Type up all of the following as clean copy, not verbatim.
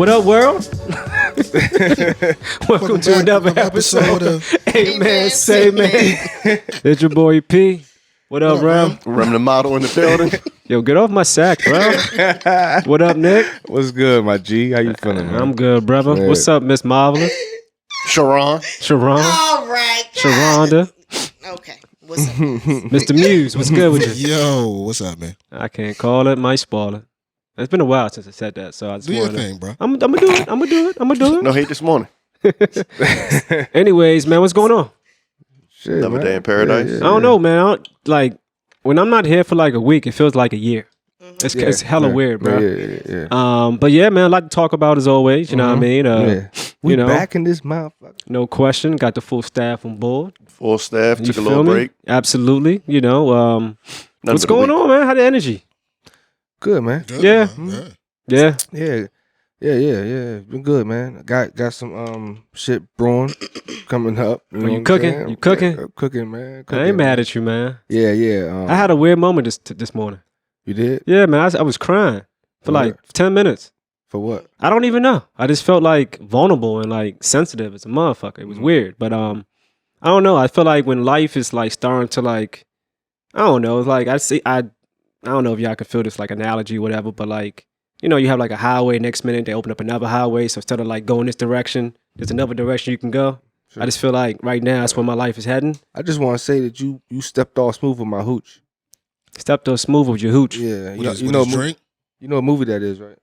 What up, world? Welcome to another episode of Amen, Say Man. It's your boy P. What up, Rem? Rem the model in the building. Yo, get off my sack, bro. What up, Nick? What's good, my G? How you feeling, man? I'm good, brother. Man. What's up, Miss Marvelous? Sharon. All right. Sharonda. Okay. What's up? Mr. Muse, what's good with you? Yo, what's up, man? I can't call it, might spoil it. It's been a while since I said that, so I just Do your wanted thing, bro. I'm gonna do it. No hate this morning. Anyways, man, what's going on? Shit, Another man. day in paradise. Yeah, I don't know, man. When I'm not here for like a week, it feels like a year. It's hella weird, bro. Yeah. But yeah, man, a lot to talk about as always. You know what I mean? We you know, back in this motherfucker. no question. Got the full staff on board. Full staff. You Took a feel little me? break. Absolutely. You know, None what's but a going week. on, man? How the energy? Good, man. Good, Yeah. man. Yeah. Yeah. Been good, man. Got some shit brewing coming up. You know you what I'm cooking? saying? You cooking? Yeah, cooking, man. I ain't mad at you, man. Yeah. I had a weird moment this morning. You did? Yeah, man. I was crying for like 10 minutes. For what? I don't even know. I just felt like vulnerable and like sensitive as a motherfucker. It was weird, but I don't know. I feel like when life is like starting to like, I don't know. It's like I don't know if y'all can feel this like analogy, or whatever. But like, you know, you have like a highway. Next minute they open up another highway. So instead of like going this direction, there's another direction you can go. Sure. I just feel like right now that's where my life is heading. I just want to say that you stepped off smooth with my hooch. Stepped on smooth with your hooch. Yeah. With You know his drink? you know what movie that is, right?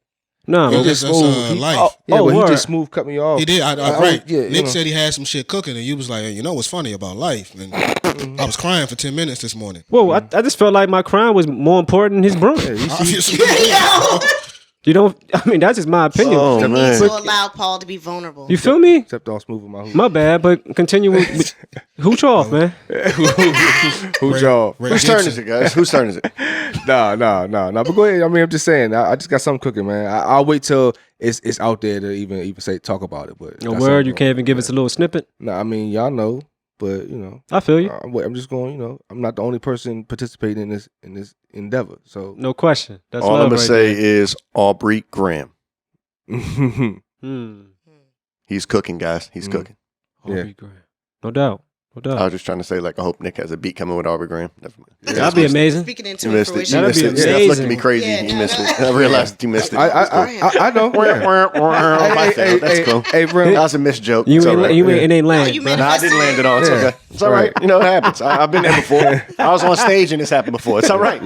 No, Yeah, man. that's Smooth. life. Yeah, but he word. just smooth cut me off. He did. I- Right. yeah, you Nick know. said he had some shit cooking, and you was like, hey, you know what's funny about life? And I was crying for 10 minutes this morning. Whoa, I just felt like my crime was more important than his brewing. Yeah, you see, Obviously. You don't. I mean, that's just my opinion. Oh, You man. need to allow Paul to be vulnerable. You feel me? stepped off smooth with my hooch. My bad, but continue with hooch off, man. Who's y'all? Ray Whose turn Gibson. is it, guys? Whose turn is it? No. But go ahead. I mean, I'm just saying. I just got something cooking, man. I'll wait till it's out there to even say talk about it. But A got word, you something. can't even give us a little snippet. No, I mean y'all know, but you know, I feel you. I'm just going. You know, I'm not the only person participating in this endeavor. So No question. That's All I'm love going to right say is Aubrey Graham. there. He's cooking, guys. He's cooking. Aubrey Graham. No doubt. No I doubt. was just trying to say, like, I hope Nick has a beat coming with Aubrey Graham. Never mind. That'd be amazing. Speaking You into missed it. fruition. You That'd missed be it. Steph looked at me amazing. crazy. Yeah, You no, missed no. it. I realized you missed it. I know. Yeah. My fault. That's cool. Hey, bro. That was a missed joke. You It's all ain't, right. you ain't, it ain't land. you bro. meant- No, I didn't land it on. It's Yeah. okay. It's all right. You know, it happens. I've been there before. I was on stage and this happened before. It's all right.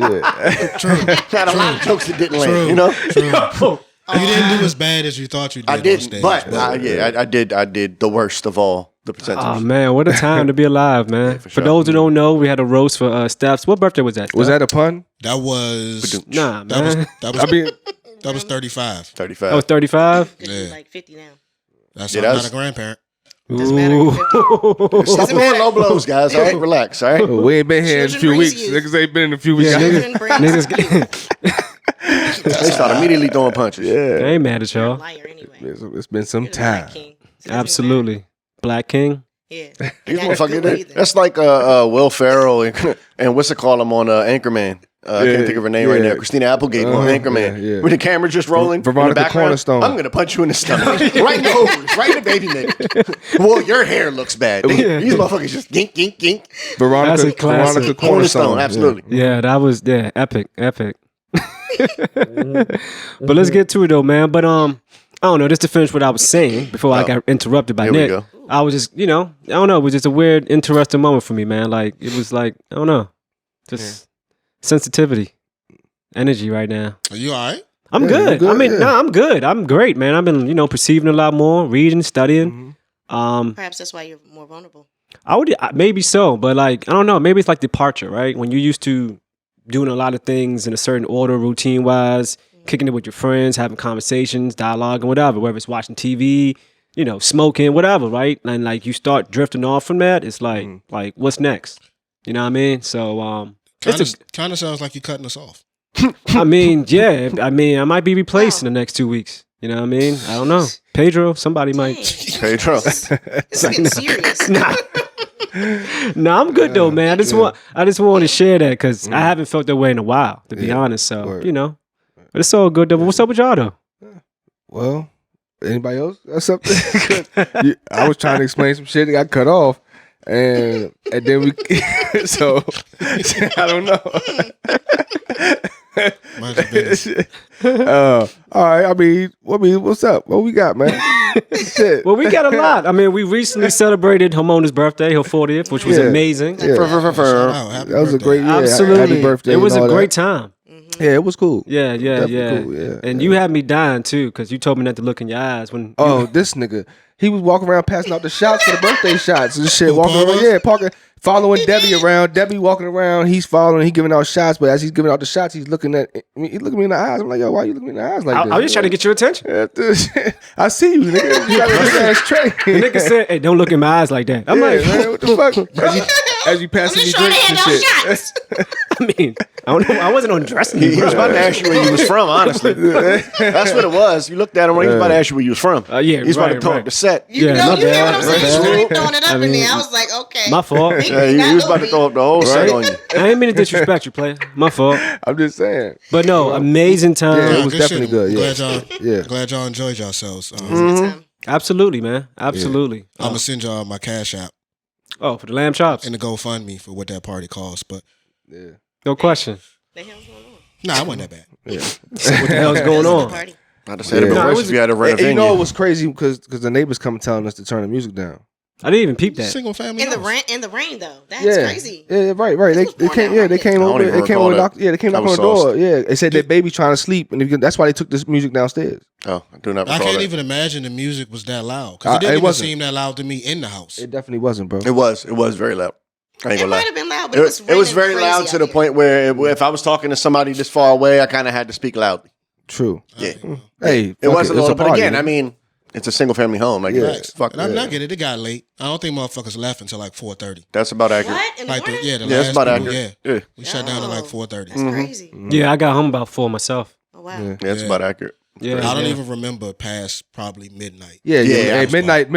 True. Had a lot of jokes that didn't True. land, you know? True. You didn't do as bad as you thought you did I on didn't, stage. but I did the worst of all the percentages. Oh man, what a time to be alive, man. for For sure. those who don't know, we had a roast for Steph's. What birthday was that? Was Steph? that a pun? that was Nah, that was man. that was 35. 35. That was 35. Could be Yeah. like 50 now. That's Yeah, I'm that's- not a grandparent. Doesn't matter. Ooh. Stop throwing low blows, guys. All right, relax. All right. Oh, we ain't been here in a Children few brings weeks. youth. Niggas ain't been in a few weeks. Yeah, Children brings niggas. They start immediately throwing punches. I Yeah, ain't mad at You're a y'all. liar anyway. it's been some You're the Black time. King. So it doesn't Absolutely. Black King. matter. Yeah. These And that motherfuckers, good either. that's like Will Ferrell and what's it called him on Anchorman. I can't think of her name right now. Christina Applegate on Anchorman. yeah. With the camera just rolling. in the Veronica background. Cornerstone. I'm going to punch you in the stomach. Right in the ovaries. Right in the baby neck. Well, your hair looks bad. These motherfuckers just gink, gink, gink. That's a Veronica classic. Cornerstone. Absolutely. Yeah, that was epic. But let's get to it though, man. But I don't know. Just to finish what I was saying before I got interrupted by Here we Nick. go. I was just, I don't know. It was just a weird, interesting moment for me, man. Like it was like I don't know, just sensitivity, energy right now. Are you all right? I'm Yeah, good. you're good, I mean, yeah. no, I'm good. I'm great, man. I've been, perceiving a lot more, reading, studying. Perhaps that's why you're more vulnerable. Maybe so, but like I don't know. Maybe it's like departure, right? When you're used to doing a lot of things in a certain order, routine wise, kicking it with your friends, having conversations, dialogue, and whatever. Whether it's watching TV, smoking, whatever, right? And like you start drifting off from that, it's like what's next? You know what I mean? So Kind of sounds like you're cutting us off. I mean, yeah. I mean, I might be replaced in the next 2 weeks. You know what I mean? I don't know. Pedro, somebody might. Pedro. This is getting serious. No, I'm good though, man. I just want to share that because I haven't felt that way in a while, to be honest. So Word. but it's all good though. But what's up with y'all though? Well, Anybody else? Or something? I was trying to explain some shit that got cut off. And then we so I don't know. Mind your business. All right. I mean, what's up? What we got, man? Shit. Well, we got a lot. I mean, we recently celebrated Hamona's birthday, her 40th, which was amazing. Yeah. Shout out, happy That was a birthday. great Absolutely. Happy birthday. It was and a all great that. time. Yeah, it was cool. Yeah. Definitely cool, yeah, And you had me dying too, because you told me not to look in your eyes when. Oh, this nigga. He was walking around passing out the shots for the birthday shots and shit. Walking Paul around, was? parking, following Debbie around. Debbie walking around. He's following. He giving out shots, but as he's giving out the shots, he's looking at. He looking me in the eyes. I'm like, yo, why you looking me in the eyes like this? I was just trying to get your attention. I see you, nigga. You got a big ass tray. The nigga said, "Hey, don't look in my eyes like that." I'm Yeah, like, man, what the fuck? As you I'm passing me just trying to drinks hand and out shit. shots. I mean, I don't know. I wasn't undressing you. He was about to ask you where you was from, honestly. That's what it was. You looked at him when he was about to ask you where you was from. Yeah, He's about to right, talk right. the set. You Yeah, know, my you hear what bad, I'm my saying? bad. You started throwing it up I in mean, there. I was like, okay. My fault. He Yeah, did you not was about to know throw up the whole set on you. I ain't mean to disrespect you, player. My fault. I'm just saying. But no, amazing time. Yeah, it Nah, was good definitely shit. good. Yeah. Yeah. Glad y'all enjoyed yourselves. me. Absolutely, man. Absolutely. I'm gonna send y'all my cash app Oh, for the lamb chops. and the GoFundMe for what that party cost. But Yeah. No question. The hell's going on? nah, it wasn't that bad. What the hell's going It was a on? party. I'd have said it Yeah. before No, it if was- you had to rent a And you venue. know it was crazy because the neighbors come telling us to turn the music down. I didn't even peep that. Single family In the house. rain though. That's Yeah, crazy. Yeah, right. This was They pouring came. out Yeah, like they this. came I don't over. even They came recall over. that. They came I knock on was the door. sauced. Yeah, they said their baby trying to sleep, and that's why they took this music downstairs. Oh, I do not I recall can't that. even imagine the music was that loud because it It didn't even wasn't. seem that loud to me in the house. It definitely wasn't, bro. It was very loud. I ain't It gonna might lie. have been loud, but it was It was raining very loud crazy to the out here. point where if I was talking to somebody this far away, I kind of had to speak loudly. True. Yeah. Hey, It was a little, but party, again, man. I mean, it's a single family home. Like, Yeah. it's fuck. And I mean, I get it. It got late. I don't think motherfuckers left until like 4:30. That's about accurate. What? In the Like the, morning? yeah, the Yeah, last that's about people, accurate. yeah. Yeah, We shut down at like Oh. 4:30. That's crazy. Yeah, I got home about 4 myself. Oh wow. Yeah. that's about accurate. Yeah, I don't yeah. even remember past probably midnight. Yeah, Yeah, yeah. I Hey, was midnight.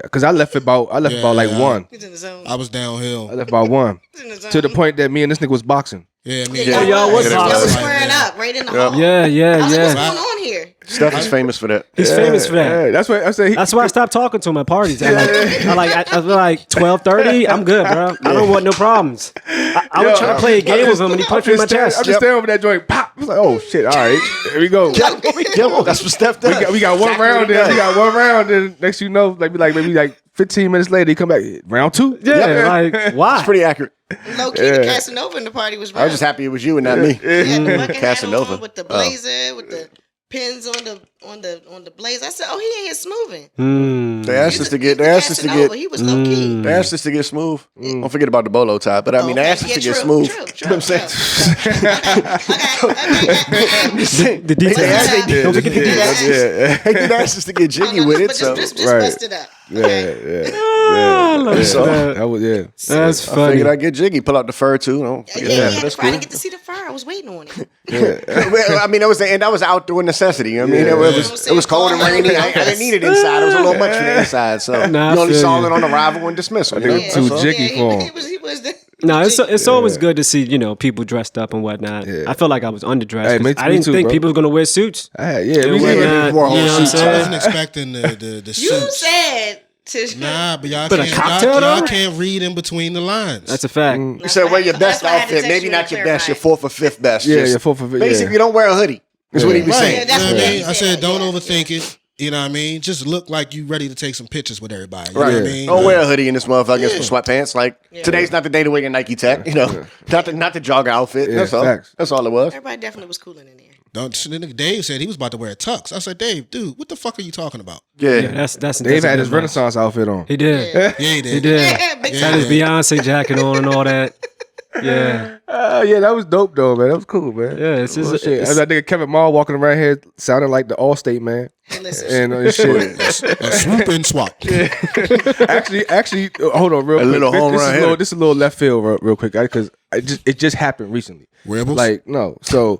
Because I left about Yeah, like yeah. 1. He's in the zone. I was downhill. I left about 1 He's in the zone. to the point that me and this nigga was boxing. Yeah, me. Yeah, y'all was Y'all was boxing. squaring up right in the Yeah. hall. Yeah, I yeah, was like, yeah. what's going on here? Steph is famous for that. He's famous for that. Yeah, that's why I say. That's why I stopped talking to him at parties. I feel like 12:30. I'm good, bro. I don't want no problems. I was trying to play a game with him, and he punched me in my I'm chest. just standing over that joint. Pop. I was like, oh shit. All right, here we go. That's what Steph does. We got one Exactly round what he there. We does. got one round. Then next you know, maybe 15 minutes later, he come back. Round 2. Yeah, like why? It's pretty accurate. Low key, the Casanova in the party was I was just happy it was you and not me. He had the bucket hat Casanova. on with the blazer, with the pins on the blazer. I said, "Oh, he ain't here smoothing." Hmm. They asked us to get. He was low key. They asked us to get smooth. Don't forget about the bolo tie. But I mean, they asked us to get smooth. True, You know what I'm saying? The details. They did. Don't forget the details. Yeah. They did ask us to get jiggy with it. So just Right. bust it up. Yeah. Okay. I love So- that. That was That's I funny. figured I'd get jiggy. Pull out the fur too. Don't forget Yeah, that. That's I cool. didn't get to see the fire. I was waiting on it. Well, I mean, that was outdoor necessity. You know what I mean, Yeah. it was cold and rainy. I didn't need it inside. It was a little much for the inside. So Nah, I you only feel saw you. it on arrival and dismissal. You know? Yeah. Too jiggy for him. He was the. No, it's always good to see people dressed up and whatnot. Yeah. I felt like I was underdressed. Hey, 'cause me I didn't too, think bro. people were gonna wear suits. Yeah, we And did. whatnot, wore you know what I'm suits. I saying? wasn't expecting the You suits. said to. Nah, but y'all But a can't. cocktail, Y'all though? can't read in between the lines. That's a fact. You said wear your best That's why I had to outfit, text maybe you not and your best, your clarify. 4th or 5th best. Yeah, Just your 4th or 5th. basically, you don't wear a hoodie. Is what he was Right. saying. Yeah, that's You know what what I he mean? I said, don't yeah. overthink it. You know what I mean? Just look like you ready to take some pictures with everybody. You Right. know what I mean? Don't wear a hoodie in this motherfucker and some sweatpants. Like today's not the day to wear your Nike Tech. You know, not the jogger outfit. Yeah, That's all. facts. That's all it was. Everybody definitely was cooling in there. Don't. Dave said he was about to wear a tux. I said, Dave, dude, what the fuck are you talking about? Yeah. Yeah, that's Dave a had good his one. Renaissance outfit on. He did. Yeah, he did. He did. Yeah, big Had his Yeah. Beyonce jacket on and all that. Yeah. Yeah, that was dope though, man. That was cool, man. Yeah, it's just- Well, shit. it's- That nigga Kevin Mall walking around here sounding like the Allstate man. Hey, listen. And shit. A swoop and swap. actually, hold on, real quick. little home run hitter. This is a little left field, real quick, because it just happened recently. Rebels? Like no, so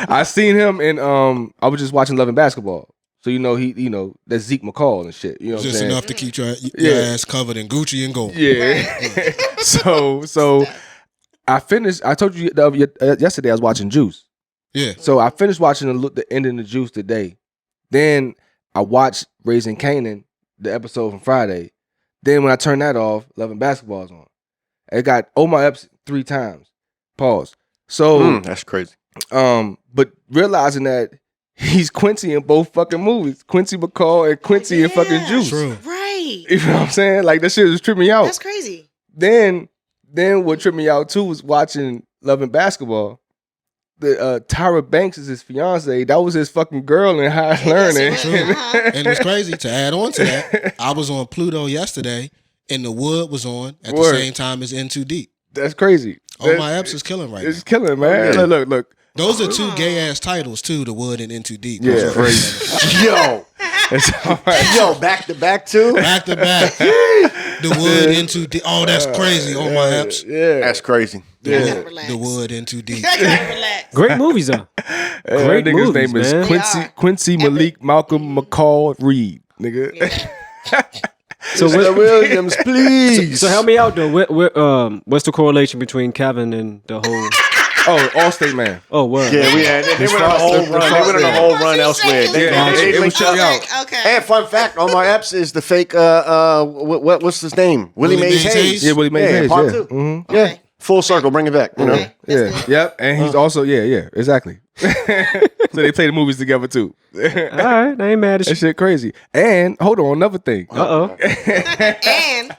I seen him and I was just watching Love and Basketball. So that's Zeke McCall and shit. You know what I'm Just saying? enough to keep your Yeah. ass covered in Gucci and gold. Yeah. so I finished. I told you yesterday I was watching Juice. Yeah. So I finished watching the end of the Juice today. Then I watched Raising Kanan, the episode from Friday. Then when I turned that off, Love and Basketball is on. It got Omar Epps 3 times. Pause. So That's crazy. but realizing that he's Quincy in both fucking movies, Quincy McCall and Quincy in fucking Juice. True. Right. You know what I'm saying? Like that shit was tripping me out. That's crazy. Then what tripped me out too was watching Love and Basketball. The Tyra Banks is his fiance. That was his fucking girl in High Learning. Yes, it was. Uh-huh. And it's crazy to add on to that. I was on Pluto yesterday, and The Wood was on at Word. the same time as In Too Deep. That's crazy. Oh, my Epps is killing right It's now. killing, man. Yeah. Look. Those are 2 gay ass titles too. The Wood and In Too Deep. Yeah. Those are crazy. Yo, It's all right. yo, back to back too. Back to back. The Wood In Too Deep. Oh, that's crazy. Oh, my Epps. Yeah. That's crazy. I Yeah. gotta relax. The Wood In Too Deep. I gotta relax. Great movies though. Great That nigga's movies, name is man. Quincy Quincy Malik Malcolm McCall Reed, nigga. So Mr. Williams, please. So help me out though. What's the correlation between Kevin and the whole? Oh, Allstate Man. Oh, word. Yeah, we had. They went on a whole run. They went on a whole run elsewhere. They, Yeah, they, it was linked tripping up. out. Okay. And fun fact, Omar Epps is the fake. What's his name? Willie Willie Mays Mays Hayes. Yeah, Willie Mays Hayes, part yeah. 2. Mhm. Yeah, Okay. full circle. Bring it back. You know. Okay. That's Yeah, good. yep. And he's also exactly. So they play the movies together too. All right, I ain't mad at That you. shit crazy. And hold on, another thing. And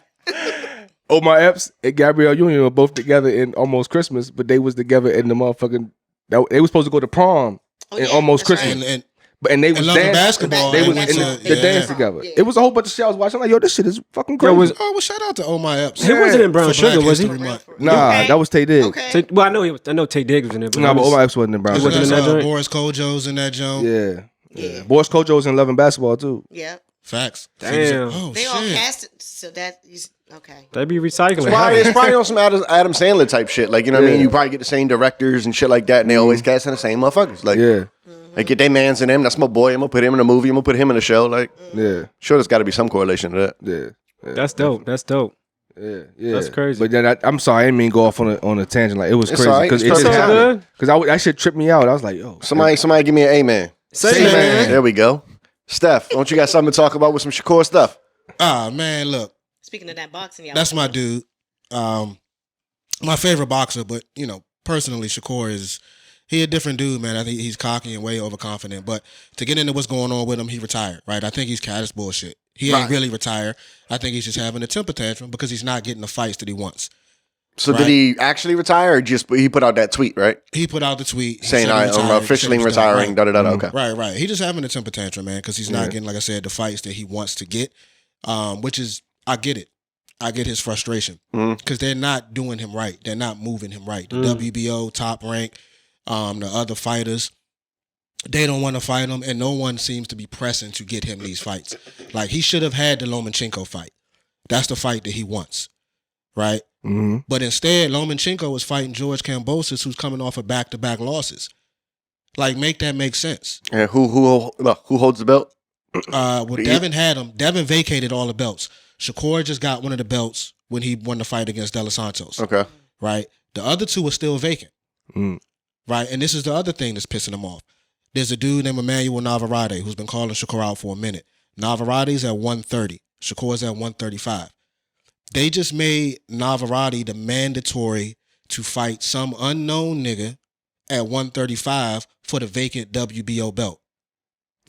Omar Epps and Gabrielle Union were both together in Almost Christmas, but they was together in the motherfucking. They was supposed to go to prom in yeah, Almost that's Christmas, And and they was Love and dancing. Basketball, They they was went in to- the yeah. dance together. Yeah. It was a whole bunch of shit I was watching. Like, yo, this shit is fucking crazy. was oh, well, shout out to Omar Epps. he wasn't in Brown For Sugar, Black was he? History Month. Nah, Okay. that was Tay Diggs. okay. Well, I know he was. I know Tay Diggs was in it. Nah, but Omar Epps wasn't in Brown It Sugar. wasn't in that joint? Boris Kojo's in that joint. Yeah. Yeah. Boris Kojo's in Love and Basketball too. Yeah. Facts. Damn. Oh, They all shit. casted, so that is okay. They be recycling. It's probably on some Adam Sandler type shit. Like, you know what I mean? You probably get the same directors and shit like that, and they always casting the same motherfuckers. Like, Yeah. like get their mans in them. That's my boy. I'm gonna put him in a movie. I'm gonna put him in a show. Like, Yeah. sure, there's got to be some correlation to that. Yeah. That's dope. That's dope. Yeah, That's crazy. But then I'm sorry, I didn't mean go off on a tangent. Like it was It's crazy all right. because It's it just perfect happened. timing. Because that shit tripped me out. I was like, yo, Somebody give me an amen. Say man. There we go. Steph, don't you got something to talk about with some Shakur stuff? Ah, man, look. Speaking of that boxing, y'all. That's my dude. My favorite boxer, but personally, Shakur is he a different dude, man. I think he's cocky and way overconfident. But to get into what's going on with him, he retired, right? I think he's caddis bullshit. He ain't really retired. I think he's just having a temper tantrum because he's not getting the fights that he wants. So Right. did he actually retire, or just he put out that tweet, right? He put out the tweet he Saying said he I'm retired, officially said he was done. retiring. Da da da. Okay. Right. He just having a temper tantrum, man, because he's not getting, like I said, the fights that he wants to get. Which is, I get it. I get his frustration because they're not doing him right. They're not moving him right. The WBO top rank, the other fighters, they don't want to fight him, and no one seems to be pressing to get him these fights. Like he should have had the Lomachenko fight. That's the fight that he wants, right? Mm-hmm. But instead, Lomachenko is fighting George Kambosos, who's coming off of back-to-back losses. Like, make that make sense. And who holds the belt? Well, Devin had him. Devin vacated all the belts. Shakur just got one of the belts when he won the fight against De Los Santos. Okay. Right? The other two are still vacant. Mm. Right? And this is the other thing that's pissing him off. There's a dude named Emmanuel Navarrete who's been calling Shakur out for a minute. Navarrete's at 130. Shakur's at 135. They just made Navarrete the mandatory to fight some unknown nigga at 135 for the vacant WBO belt.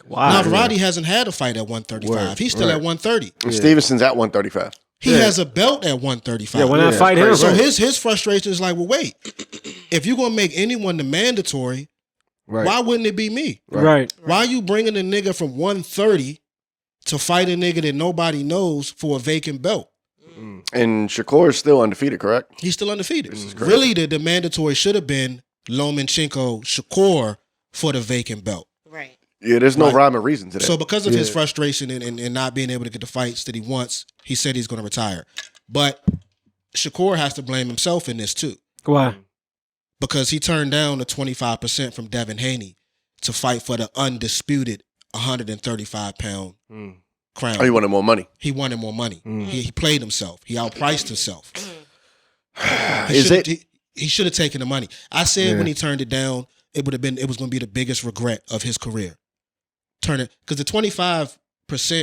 Wow. Navarrete hasn't had a fight at 135. Word, He's still right. at 130. And Stevenson's at 135. He has a belt at 135. Yeah, why not fight him? So his frustration is like, well, wait, if you're gonna make anyone the mandatory, Right. why wouldn't it be me? Right. Why are you bringing a nigga from 130 to fight a nigga that nobody knows for a vacant belt? And Shakur is still undefeated, correct? He's still undefeated. Really, the mandatory should have been Lomachenko Shakur for the vacant belt. Right. Yeah, there's no Right. rhyme or reason to that. So because of his frustration and not being able to get the fights that he wants, he said he's going to retire. But Shakur has to blame himself in this too, Why? because he turned down the 25% from Devin Haney to fight for the undisputed 135-pound crown. Oh, he wanted more money. He wanted more money. He played himself. He outpriced himself. Is it? He should have taken the money. I said when he turned it down, it was going to be the biggest regret of his career. Turn it, because the 25%,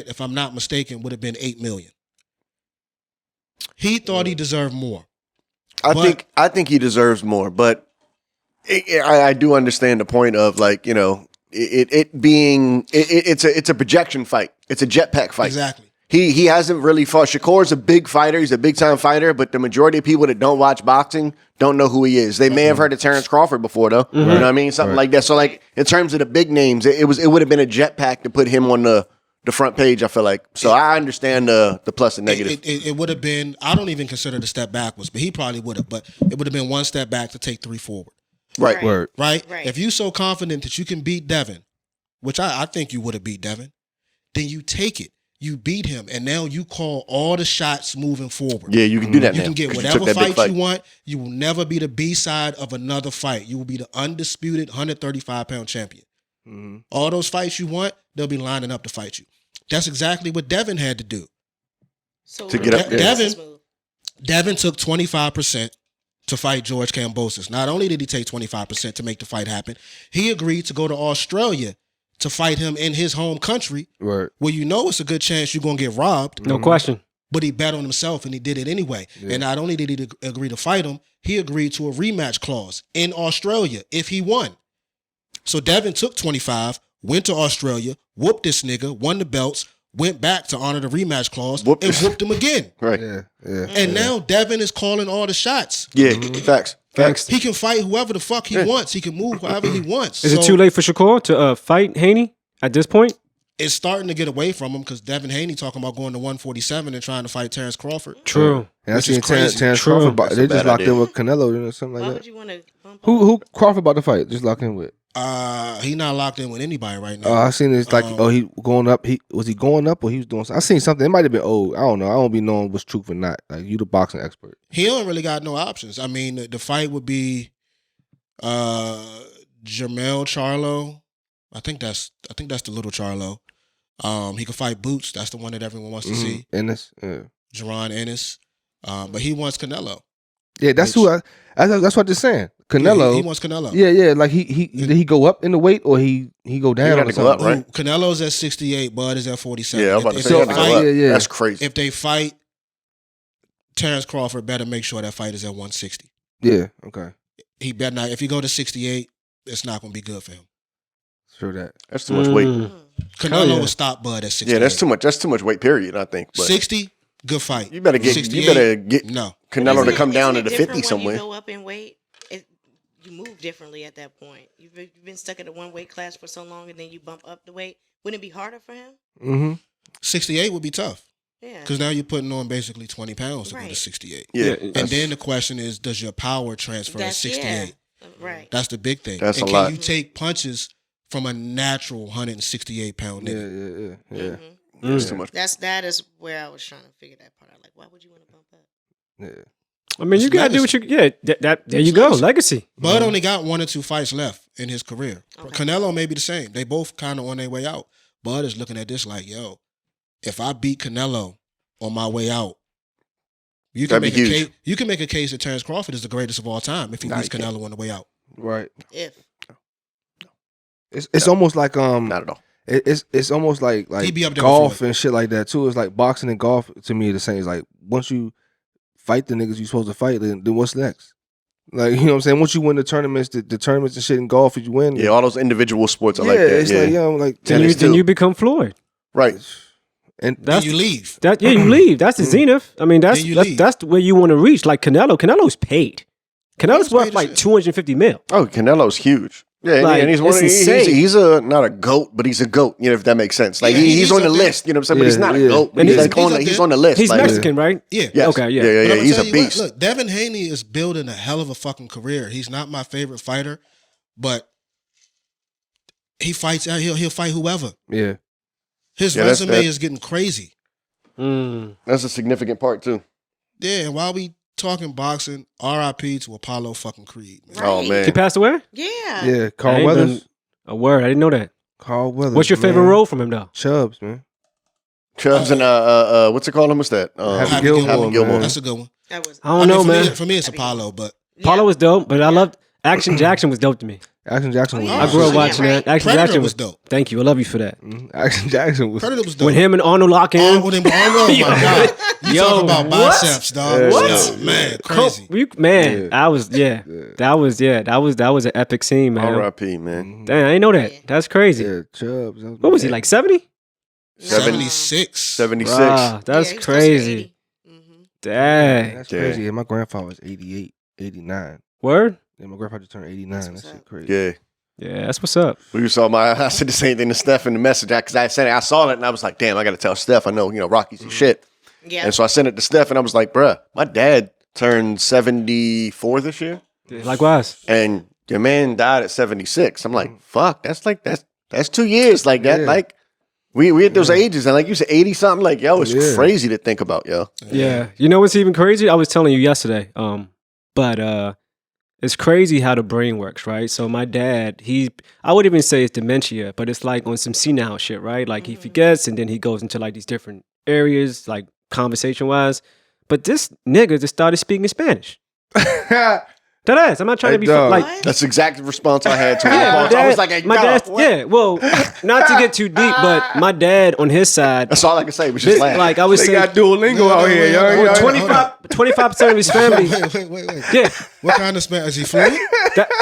if I'm not mistaken, would have been $8 million. He thought he deserved more. I think he deserves more, but I do understand the point of like, you know, it's a projection fight. It's a jetpack fight. Exactly. He hasn't really fought. Shakur's a big fighter. He's a big time fighter, but the majority of people that don't watch boxing don't know who he is. They may have heard of Terrence Crawford before, though. You know what I mean? Something like that. So, like in terms of the big names, it would have been a jetpack to put him on the front page. I feel like. So I understand the plus and negative. It would have been. I don't even consider the step backwards, but he probably would have. But it would have been one step back to take 3 forward. Right. Word. Right. Right. If you're so confident that you can beat Devin, which I think you would have beat Devin, then you take it. You beat him, and now you call all the shots moving forward. Yeah, you can do that You now. can get 'cause whatever took that big fight you want. You will never be the B-side of another fight. You will be the undisputed 135-pound champion. Mm-hmm. All those fights you want, they'll be lining up to fight you. That's exactly what Devin had to do. So To get up there. Devin took 25% to fight George Kambosos. Not only did he take 25% to make the fight happen, he agreed to go to Australia to fight him in his home country, Word. where you know it's a good chance you're going to get robbed. No question. But he bet on himself and he did it anyway. Yeah. And not only did he agree to fight him, he agreed to a rematch clause in Australia if he won. So Devin took 25, went to Australia, whooped this nigga, won the belts, went back to honor the rematch clause, and whooped him again. Right. Yeah. Yeah. And now Devin is calling all the shots. Yeah. Facts. He can fight whoever the fuck he wants. He can move however he wants. Is it too late for Shakur to fight Haney at this point? It's starting to get away from him because Devin Haney talking about going to 147 and trying to fight Terrence Crawford. True. And I Which is seen crazy. Terrence True. Crawford. That's a They just bad locked idea. in with Canelo or something Why like would that. you want to bump up? Who Crawford about to fight? Just lock in with. He not locked in with anybody right now. I seen this like he going up. Was he going up or he was doing something? I seen something. It might have been old. I don't know. I don't be knowing what's truth or not. Like you the boxing expert. He don't really got no options. I mean, the fight would be Jermell Charlo. I think that's the little Charlo. He could fight Boots. That's the one that everyone wants to see. Ennis. Yeah. Jerron Ennis. But he wants Canelo. Yeah, that's who I. That's what they're saying. Canelo. Yeah, he wants Canelo. Yeah. Like he did he go up in the weight or he go down? had Or to go up, something? right? Canelo's at 68. Bud is at 47. Yeah, I'm about to If say they he had to go fight- up. Yeah. That's crazy. If they fight, Terrence Crawford better make sure that fight is at 160. Yeah. Okay. He better not. If he go to 68, it's not going to be good for him. Sure that. That's too much weight. Canelo yeah. will stop Bud at 68. Yeah, that's too much. That's too much weight. Period. I think. But 60, good fight. you better get 68, no. Canelo to Isn't come it- down to isn't the it 50 different when somewhere. You go up in weight, you move differently at that point. You've been stuck at a one weight class for so long, and then you bump up the weight. Wouldn't it be harder for him? Mm-hmm. 68 would be tough Yeah. because now you're putting on basically 20 pounds to go to Right. 68. Yeah, And And then the question is, does your power transfer at That's 68? Right. That's the big thing. That's and a can lot. you take punches from a natural 168-pound Yeah. nigga? Yeah. Mhm. that's too much. That is where I was trying to figure that part out. Like, why would you want to bump up? Yeah. I mean, you It's gotta do what you. Yeah, there you go. Legacy. Bud only got 1 or 2 fights left in his career. Okay. Canelo may be the same. They both kind of on their way out. Bud is looking at this like, yo, if I beat Canelo on my way out, you can That'd make be a huge. case. You can make a case that Terrence Crawford is the greatest of all time if he Nah, beats you can't. Canelo on the way out. Right. If It's almost like Not at all. It's almost like He'd be up there golf before. and shit like that too. It's like boxing and golf to me. The same. It's like once you fight the niggas you supposed to fight, then what's next? Like you know what I'm saying. Once you win the tournaments and shit in golf, if you win, Yeah, all those individual sports. I yeah, like that. it's Yeah, like like Tennis Then too. you become Floyd. right. and Then That's you leave. that. Yeah, you leave. That's the zenith. I mean, Then you leave. that's where you want to reach. Like Canelo. Canelo's paid. Canelo's Canelo's worth paid as like shit. 250 mil. Oh, Canelo's huge. Yeah, Like, and he's one. it's He's insane. not a goat, but he's a goat. You know, if that makes sense. Like Yeah, he's he's on the up there. list. You know what I'm saying? But he's Yeah, not yeah. a goat. And He's, he's- like on, he's up he's there. on the list. He's like, Mexican, right? Yeah. Yes. Okay, yeah. Yeah. But I'ma He's tell a you what, beast. look, Devin Haney is building a hell of a fucking career. He's not my favorite fighter, but he fights out. He'll fight whoever. yeah, His Yeah, that's- resume that- is getting crazy. That's a significant part too. Yeah, and while we talking boxing, R.I.P. to Apollo fucking Creed. Man. Oh Right. man. He passed away. Yeah. yeah. I Carl ain't Weathers. been- A word. I didn't know that. Carl Weathers. What's your favorite man. role from him though? Chubbs, man. Chubbs and what's it called? What's that? Happy Gilmore, Gilmore, Gilmore. man. That's a good one. That was. I don't know, for man. Me, for me, it's Apollo, but Yeah. Apollo was dope, but I loved Action Jackson was dope to me. Action Jackson was. I grew up watching that. Action Predator Jackson was dope. Thank you. I love you for that. Action Jackson was. Predator was dope. When him and Arnold lock in. Oh my God. You talk about what? biceps, dog. What? Yo, man, crazy. That was an epic scene, man. R.I.P. man. Damn, I didn't know that. Yeah. That's crazy. Yeah, Chubbs. What was he, like 70? 76. 76. Wow, that's Yeah, he was close to crazy. 80. Mhm. Dang. That's Yeah. crazy. Yeah, my grandfather was 88, 89. Word? Yeah, my grandfather just turned 89. That's That what's shit up. crazy. Yeah. Yeah, that's what's up. I said the same thing to Steph in the message because I saw it and I was like, damn, I got to tell Steph. I know, Rocky's his shit. Yeah. And so I sent it to Steph and I was like, bruh, my dad turned 74 this year Likewise. and your man died at 76. I'm like, fuck, that's 2 years like that. Yeah. Like we at those ages and like you said, 80 something. Like, yo, it's Yeah. crazy to think about, yo. Yeah. You know what's even crazy? I was telling you yesterday. But it's crazy how the brain works, right? So my dad, I wouldn't even say it's dementia, but it's like on some senile shit, right? Like he forgets and then he goes into like these different areas, like conversation wise. But this nigga just started speaking Spanish. That ass. I'm not trying to be dog. like. What? That's the exact response I had to Yeah, him. my dad, I was like, hey, my dog, dad, what? yeah. Well, not to get too deep, but my dad on his side, That's all I can say was just laugh. like I was They saying, got Duolingo out here, yo. wait, yo. wait, 25% of his family. Wait. Yeah, What kind of Spanish? Is he fluent?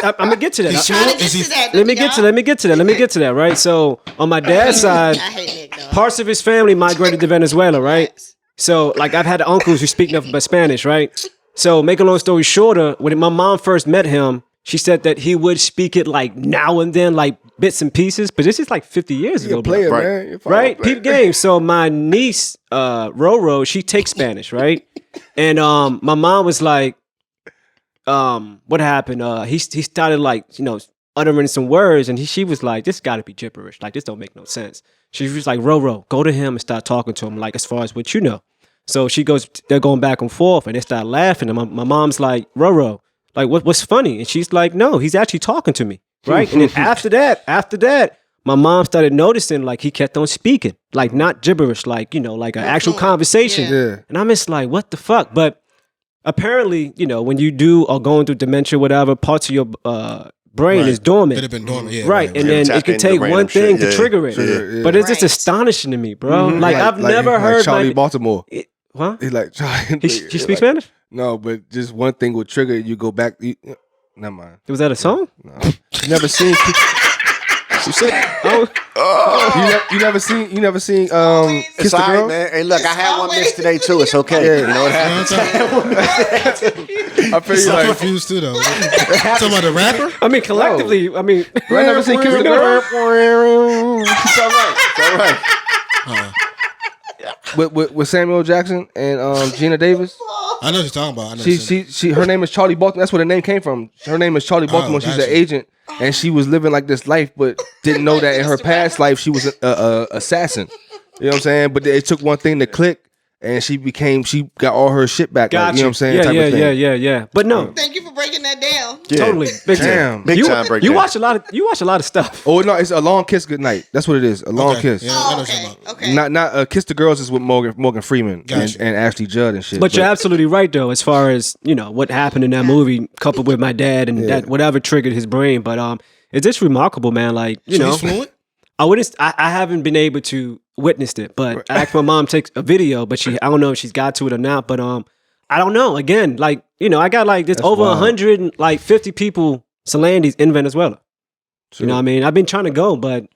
I'm gonna get to that. He's Trying to get Is he- to that. Let me get to that. Right. So on my dad's side, I hate Nick, though. parts of his family migrated to Venezuela. Right. So like I've had uncles who speak nothing but Spanish. Right. So make a long story shorter, when my mom first met him, she said that he would speak it like now and then, like bits and pieces. But this is like 50 years You're ago. a player, bro. Right. man. You're a Right, player. peep game. So my niece, Roro, she takes Spanish, right? And my mom was like, what happened? He started like, uttering some words, and she was like, this got to be gibberish. Like this don't make no sense. She was like, Roro, go to him and start talking to him, like as far as what you know. So she goes, they're going back and forth, and they start laughing. And my mom's like, Roro, like what's funny? And she's like, no, he's actually talking to me, right? And then after that, my mom started noticing like he kept on speaking, like not gibberish, like like an actual fluent. conversation. Yeah. Yeah. And I'm just like, what the fuck? But apparently, when you do or going through dementia, whatever, parts of your brain Right. is dormant. Could have been dormant. Yeah, Right, and then Tap it could into take random one shit, thing to yeah. trigger it. Yeah. But it's just Right. astonishing to me, bro. Like I've never heard Charlie my, Baltimore. Huh? He's like Charlie. He speaks Spanish? No, but just one thing would trigger you. Go back. Never mind. Was that a song? No. You never seen. You never seen. Kiss It's the all right, Girl. man. Hey, look, I had one miss today too. It's okay. Yeah. You know what happened? I feel you I'm like. confused too, though. Talking about the rapper? I mean, collectively, I mean, You ain't never seen Kiss the Girl. It's all right. It's all right. With Samuel Jackson and Gina Davis. I know what you're talking about. I know She her name is Charlie Baltimore. That's where the name came from. Her name is Charlie Baltimore. She's an gotcha. agent, and she was living like this life, but didn't know that in her past life she was a assassin. You know what I'm saying? But it took one thing to click, and she got all her shit back. Like, you know what I'm saying? Yeah, Type of thing. yeah. But no, Thank you for breaking that down. Yeah. totally, big Damn. time. Big you, time break You down. watch a lot of stuff. Oh no, it's A Long Kiss Goodnight. That's what it is. A Long Okay. Kiss. Yeah, I know Oh, what you're okay. talking about. Okay. Not Kiss the Girls is with Morgan Freeman Gotcha. and Ashley Judd and shit. But you're absolutely right, though, as far as what happened in that movie, coupled with my dad and that whatever triggered his brain. But it's just remarkable, man. Like So he's fluent? I haven't been able to witness it, but I asked my mom to take a video, but I don't know if she's got to it or not. But I don't know. Again, like I got like there's over wild. 150 people Solandis in Venezuela. True. You know what I mean? I've been trying to go, but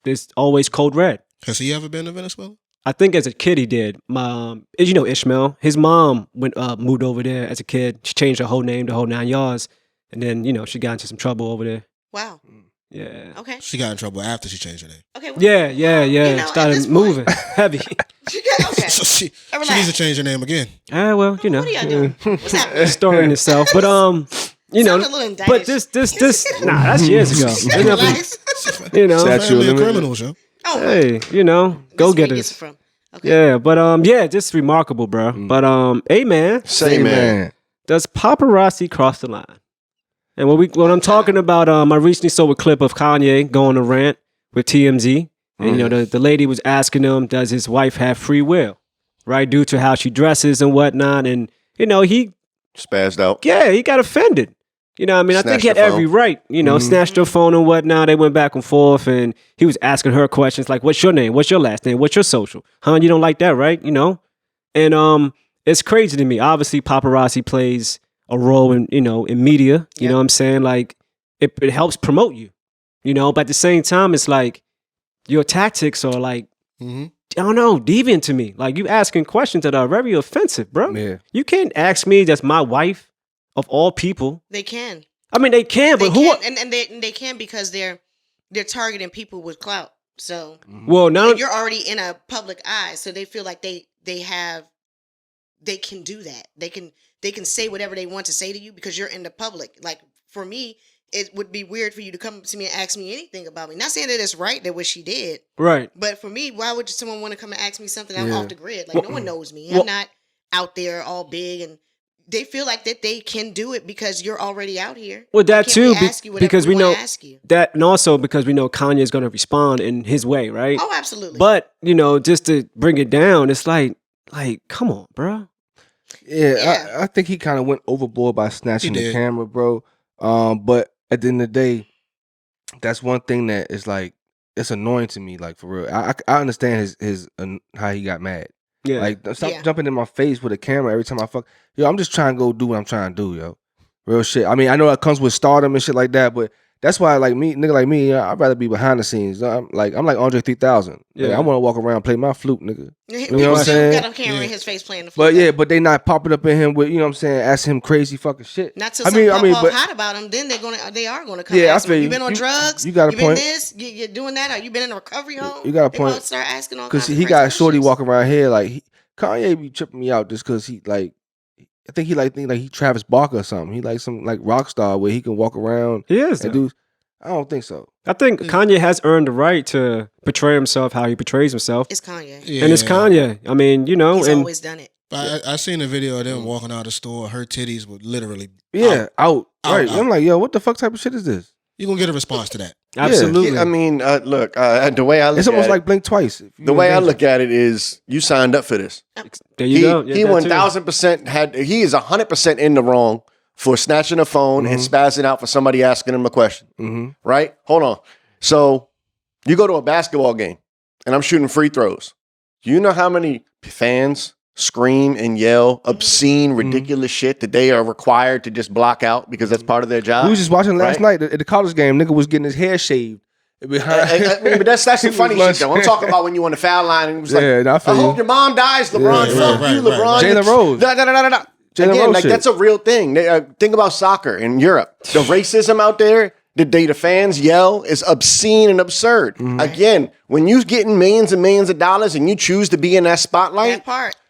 there's always code red. Has he ever been to Venezuela? I think as a kid he did. Ishmael, his mom moved over there as a kid. She changed her whole name, the whole 9 yards, and then she got into some trouble over there. Wow. Yeah. Okay. She got in trouble after she changed her name. Okay. Yeah. at Started this moving heavy. Okay. So she Relax. needs to change her name again. Well, What are y'all doing? What's happening? story in itself. But Sound a little indicted. but this nah, that's years ago. There's nothing, Relax. Statute Family of of limit- criminals, yo. Oh, hey, that's where go he get gets us. it from. Okay. Yeah, but just remarkable, bro. But hey, man, Say, man. does paparazzi cross the line? And when I'm talking about, I recently saw a clip of Kanye going to rant with TMZ, and the lady was asking him, does his wife have free will, right, due to how she dresses and whatnot, and he Spazzed out. he got offended. You know what I mean? I think Snatched he had her every phone. right, snatched her phone and whatnot. They went back and forth and he was asking her questions like, what's your name? What's your last name? What's your social? Huh? You don't like that, right? And it's crazy to me. Obviously, paparazzi plays a role in media. You know what I'm saying? Like, it helps promote you, but at the same time, it's like your tactics are like, I don't know, deviant to me. Like, you asking questions that are very offensive, bro. Yeah. You can't ask me that's my wife of all people. They can. I mean, they can, but who? And they can because they're targeting people with clout. So Well, now you're already in a public eye, so they feel like they can do that. They can say whatever they want to say to you because you're in the public. Like for me, it would be weird for you to come up to me and ask me anything about me. Not saying that it's right that what she did, right? But for me, why would someone want to come and ask me something? I'm off the grid. Like no one knows me. I'm not out there all big, and they feel like that they can do it because you're already out here. Well, that too, because we know ask you? That, and also because we know Kanye is going to respond in his way, right? Oh, absolutely. But just to bring it down, it's like, come on, bro. Yeah. I think he kind of went overboard by snatching the camera, bro. But at the end of the day, that's one thing that is like, it's annoying to me, like for real. I understand his how he got mad. Yeah. Like, stop jumping in my face with a camera every time I fuck. Yo, I'm just trying to go do what I'm trying to do, yo. Real shit. I mean, I know it comes with stardom and shit like that, but that's why, like me, nigga like me, I'd rather be behind the scenes. I'm like Andre 3000. Yeah. Like, I want to walk around, play my flute, nigga. You know what I'm saying? Got a camera in his face playing the flute. But they not popping up in him with, you know what I'm saying, asking him crazy fucking shit. Not till something pop off hot about him, then they are gonna come. Yeah, ask I feel him, you. You been on drugs? You got a you point. Been this? You're doing that? Or you been in a recovery home? You got a They point. gonna start asking all because kinds he of got crazy shorty questions. walking around here like Kanye be tripping me out just because he like. I think he Travis Barker or something. He like some like rock star where he can walk around. He is. And do. I don't think so. I think Kanye has earned the right to portray himself how he portrays himself. It's Kanye. Yeah. And it's Kanye. I mean, He's always done it. I seen a video of them walking out of the store. Her titties were literally out. Right. Out. I'm like, yo, what the fuck type of shit is this? You're going to get a response to that. Absolutely. I mean, look, the way I look it's almost at like blink twice. The way I look at it is you signed up for this. There you go. Yeah, he 1000% he is 100% in the wrong for snatching a phone and spazzing out for somebody asking him a question. Right? Hold on. So you go to a basketball game and I'm shooting free throws. Do you know how many fans scream and yell obscene, ridiculous shit that they are required to just block out because that's part of their job? We was just watching last night at the college game. Nigga was getting his hair shaved. But that's the funny shit though. I'm talking about when you on the foul line and it was like, I hope your mom dies, LeBron. Fuck you, LeBron. Jalen Rose. Again, like that's a real thing. Think about soccer in Europe. The racism out there, the fans yell is obscene and absurd. Again, when you getting millions and millions of dollars and you choose to be in that spotlight,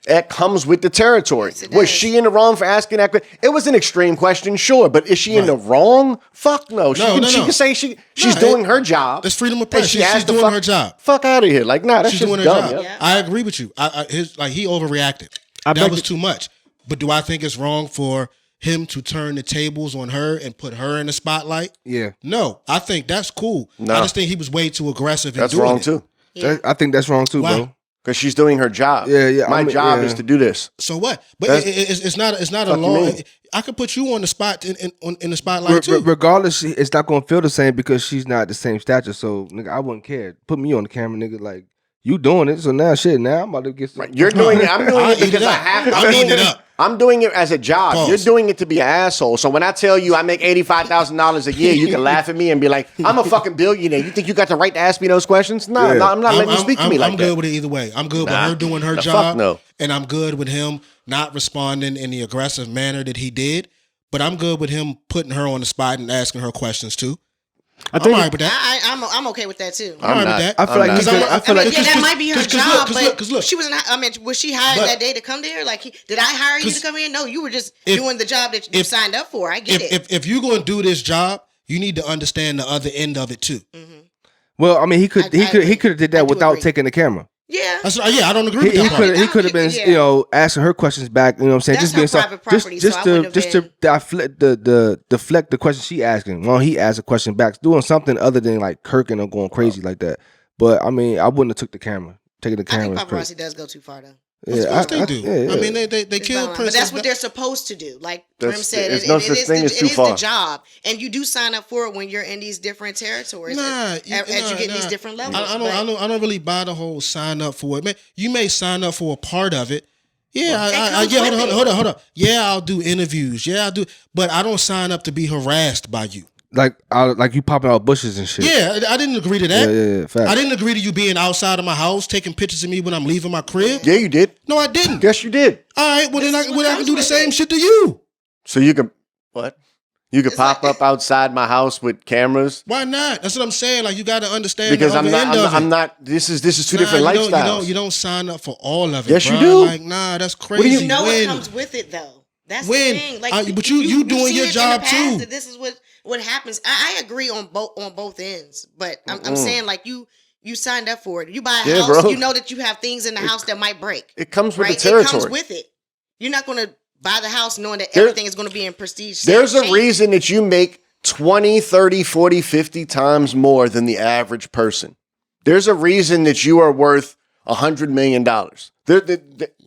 that comes with the territory. Yes, was she in the wrong for asking that question? It was an extreme question, sure, but is she in the wrong? Fuck no. She can say she's doing her job. That's freedom of press. She's doing her job. Fuck out of here. Like, nah, that's she's just doing her dumb. job. Yeah. I agree with you. He overreacted. That was too much. But do I think it's wrong for him to turn the tables on her and put her in the spotlight? Yeah. No, I think that's cool. No. I just think he was way too aggressive. That's wrong too. Yeah. I think that's wrong too, bro. Because she's doing her job. Yeah. My job is to do this. So what? But it's not a law. I could put you on the spot in the spotlight too. Regardless, it's not gonna feel the same because she's not the same stature. So nigga, I wouldn't care. Put me on the camera, nigga. Like you doing it. So now I'm about to get some. Right. You're doing it. I'm doing it because I have to. I'm eating it up. I'm doing it as a job. Pause. You're doing it to be an asshole. So when I tell you I make $85,000 a year, you can laugh at me and be like, I'm a fucking billionaire. You think you got the right to ask me those questions? No, I'm not letting you speak to me like that. I'm good with it either way. I'm good with her doing her job. Fuck no. And I'm good with him not responding in the aggressive manner that he did. But I'm good with him putting her on the spot and asking her questions too. I'm all right with that. I'm okay with that too. I'm all right with that. I feel like that might be her job. Because look, she wasn't. I mean, was she hired that day to come there? Like, did I hire you to come here? No, you were just doing the job that you signed up for. I get it. If you're going to do this job, you need to understand the other end of it too. Well, I mean, he could have did that without taking the camera. Yeah. I don't agree with that. He could have been, asking her questions back. You know what I'm saying? That's just being private property, just to deflect the question she asking. Well, he asked a question back, doing something other than like kirking or going crazy like that. But I mean, I wouldn't have took the camera. Taking the camera. I think paparazzi does go too far though. Of course they do. Yeah. I mean, they It's killed violent. Princess. But that's what they're supposed to do. Like Prim said, there's it no is such thing as too the far. job, and you do sign up for it when you're in these different territories. As you get in these different levels. I don't really buy the whole sign up for it. Man, you may sign up for a part of it. Yeah, hold on. Yeah, I'll do interviews. Yeah, I'll do, but I don't sign up to be harassed by you. Like you popping out bushes and shit. Yeah, I didn't agree to that. Yeah. Facts. I didn't agree to you being outside of my house, taking pictures of me when I'm leaving my crib. Yeah, you did. No, I didn't. Yes, you did. All right, well then I can do the same shit to you. So you can what? You could pop up outside my house with cameras. Why not? That's what I'm saying. Like you got to understand. Because the other end of it. I'm not. This is two different lifestyles. You don't sign up for all of it. Yes, bro. you do. Like that's crazy. You know what comes with it though. That's the thing. Like, but you doing your job too. That this is what happens. I agree on both ends, but I'm saying like you signed up for it. You buy a house, bro. you know that you have things in the house that might break. It comes with right? the territory. It comes with it. You're not going to buy the house knowing that everything is going to be in prestige. There's a reason that you make 20, 30, 40, 50 times more than the average person. There's a reason that you are worth $100 million.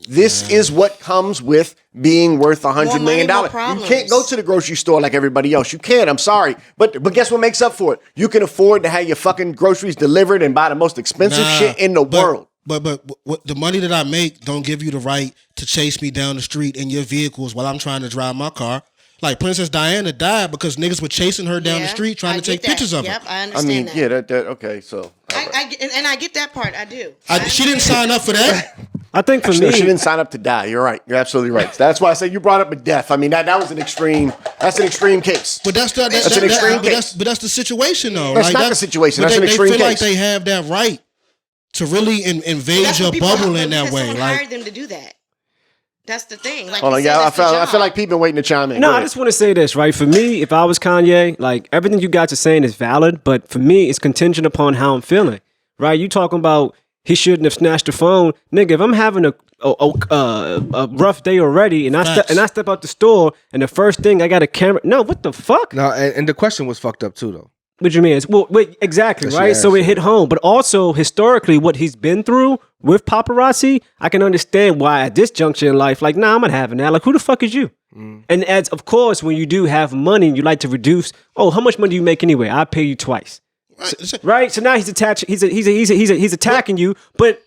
This is what comes with being worth $100 million. You can't go to the grocery store like everybody else. You can't. I'm sorry. But guess what makes up for it? You can afford to have your fucking groceries delivered and buy the most expensive shit in the world. But what the money that I make don't give you the right to chase me down the street in your vehicles while I'm trying to drive my car. Like Princess Diana died because niggas were chasing her down the street trying to take pictures of her. Yep, I understand that. Yeah, that okay, so. I get that part, I do. She didn't sign up for that. I think for Actually, me, she didn't sign up to die. You're right. You're absolutely right. That's why I said you brought up a death. I mean, that was an extreme. That's an extreme case. But that's an extreme case. But that's the situation, though. That's not the situation. That's an extreme case. They feel like they have that right to really invade your bubble in that way. Like hired them to do that. That's the thing. Like, hold on, I feel like people waiting to chime in. No, I just want to say this, right? For me, if I was Kanye, like everything you guys are saying is valid, but for me, it's contingent upon how I'm feeling, right? You talking about he shouldn't have snatched the phone, nigga. If I'm having a rough day already, and I step out the store, and the first thing I got a camera. No, what the fuck? No, and the question was fucked up too, though. What do you mean? Well, wait, exactly, right? So it hit home. But also, historically, what he's been through with paparazzi, I can understand why at this juncture in life, like, nah, I'm not having that. Like, who the fuck is you? And as, of course, when you do have money, you like to reduce, how much money do you make anyway? I pay you twice. Right? So now he's attacking you, but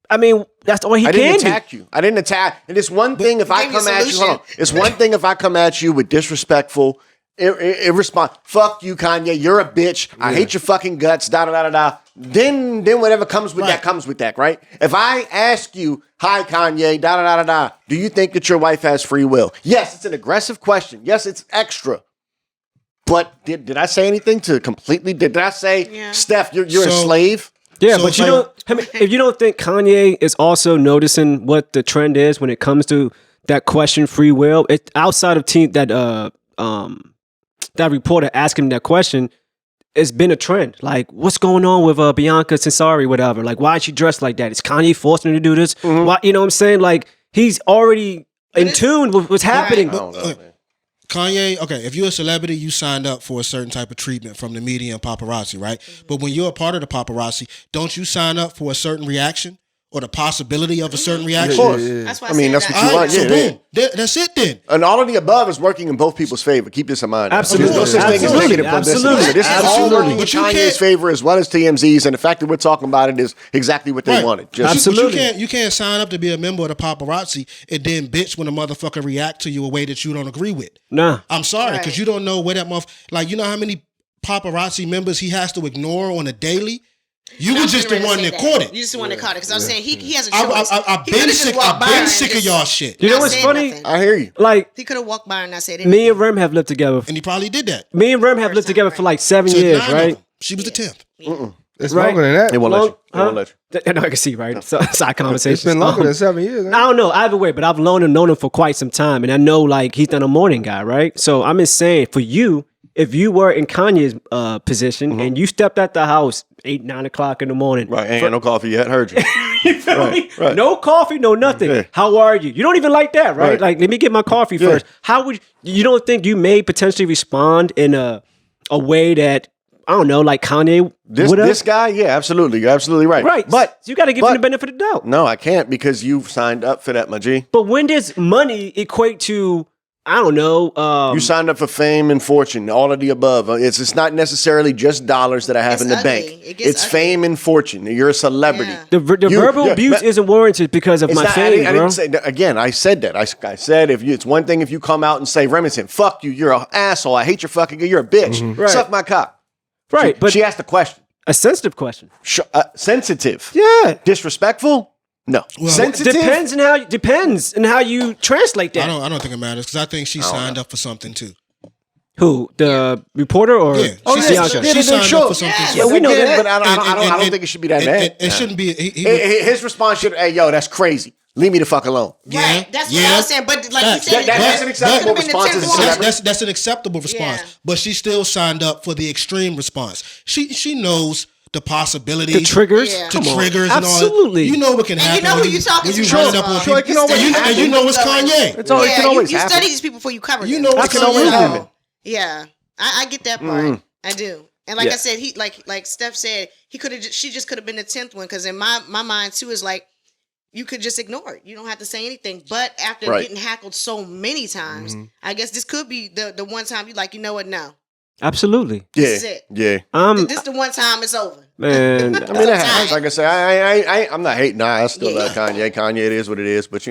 I mean, that's all he can do. I didn't attack you. I didn't attack. And it's one thing if I come at you, hold on. It's one thing if I come at you with disrespectful, irresponsible, fuck you, Kanye, you're a bitch. I hate your fucking guts, da-da-da-da-da. Then whatever comes with that comes with that, right? If I ask you, hi, Kanye, da-da-da-da-da, do you think that your wife has free will? Yes, it's an aggressive question. Yes, it's extra. But did I say anything to completely, did I say, Steph, you're a slave? Yeah, so but you don't, if you don't think Kanye is also noticing what the trend is when it comes to that question, free will, it outside of that reporter asking that question, it's been a trend. Like, what's going on with Bianca Cesari, whatever? Like, why is she dressed like that? Is Kanye forcing her to do this? Why, you know what I'm saying? Like, he's already in tune with what's happening. Kanye, okay, if you're a celebrity, you signed up for a certain type of treatment from the media and paparazzi, right? But when you're a part of the paparazzi, don't you sign up for a certain reaction or the possibility of a certain reaction? Of course. That's why that's what you want. So boom, that's it then. And all of the above is working in both people's favor. Keep this in mind. Absolutely. There's no such thing as negative publicity. So this is all working in But Kanye's favor as well as TMZ's, and the fact that we're talking about it is exactly what they wanted. Absolutely. You can't sign up to be a member of the paparazzi and then bitch when a motherfucker react to you a way that you don't agree with. Nah. I'm sorry, because you don't know where that like, you know how many paparazzi members he has to ignore on a daily? You were just the one that caught it. You just the one that caught it. Because I was saying he has a choice. I've been sick of y'all shit. You know what's funny? Nothing. I hear you. Like, he could have walked by and not said anything. Me and Rem have lived together. And he probably did that. Me and Rem have lived together for like 7 years, right? She was the 10th. It's longer than that. It won't let you. It won't let you. No, I can see, right? So, side conversation. It's been longer than 7 years. I don't know. Either way, but I've known him for quite some time. And I know, like, he's not a morning guy, right? So I'm just saying, for you, if you were in Kanye's position and you stepped out the house 8, 9 o'clock in the morning. Right, ain't no coffee yet. Heard you. You feel me? Right. No coffee, no nothing. Yeah. How are you? You don't even like that, right? Like, let me get my coffee first. How would you don't think you may potentially respond in a way that I don't know, like Kanye. This guy, yeah, absolutely. You're absolutely right. Right. But so you got to give him the benefit of the doubt. no, I can't because you've signed up for that, my G. But when does money equate to, I don't know. You signed up for fame and fortune, all of the above. It's not necessarily just dollars that I have It's in the ugly. bank. It gets It's ugly. fame and fortune. You're a celebrity. Yeah. The verbal abuse isn't warranted because of It's my not, fame, I bro. didn't say that. Again, I said that. I said it's one thing if you come out and say, Remington, fuck you, you're an asshole. I hate your fucking, you're a bitch. Right. Suck my cock. Right, but She asked a question. a sensitive question. Sensitive. Yeah. Disrespectful? No. Well, Sensitive? Depends on how you translate that. I don't think it matters because I think she signed up for something too. Who? The reporter or Yeah. Bianca? She signed up for something Yeah, too. we know Again, that, but I and- don't think it should be that bad. It shouldn't be. His response should, hey, yo, that's crazy. Leave me the fuck alone. Right. That's what I was saying. But like you said, That's an acceptable response as a celebrity. That's an acceptable response, Yeah. but she still signed up for the extreme response. She knows the possibilities, The triggers? Yeah. the Come on. triggers, and all. Absolutely. You know what can And happen. you know who when you talking when to. you Sure. running up on Sure, it people. can always And you know it's Kanye. It's all, it can always you happen. study these people before you cover them. You know it's It can always Kanye. happen. Yeah, I get that part. I do. And like I said, he like Steph said, he could have. She just could have been the 10th one because in my mind too is like you could just ignore it. You don't have to say anything. But after getting hackled so many times, I guess this could be the one time you like, you know what? No, Absolutely. this is it. Yeah. This the one time it's over. Man, I mean, that happens. Like I say, I'm not hating. I still Yeah. love Kanye. Kanye, it is what it is. But,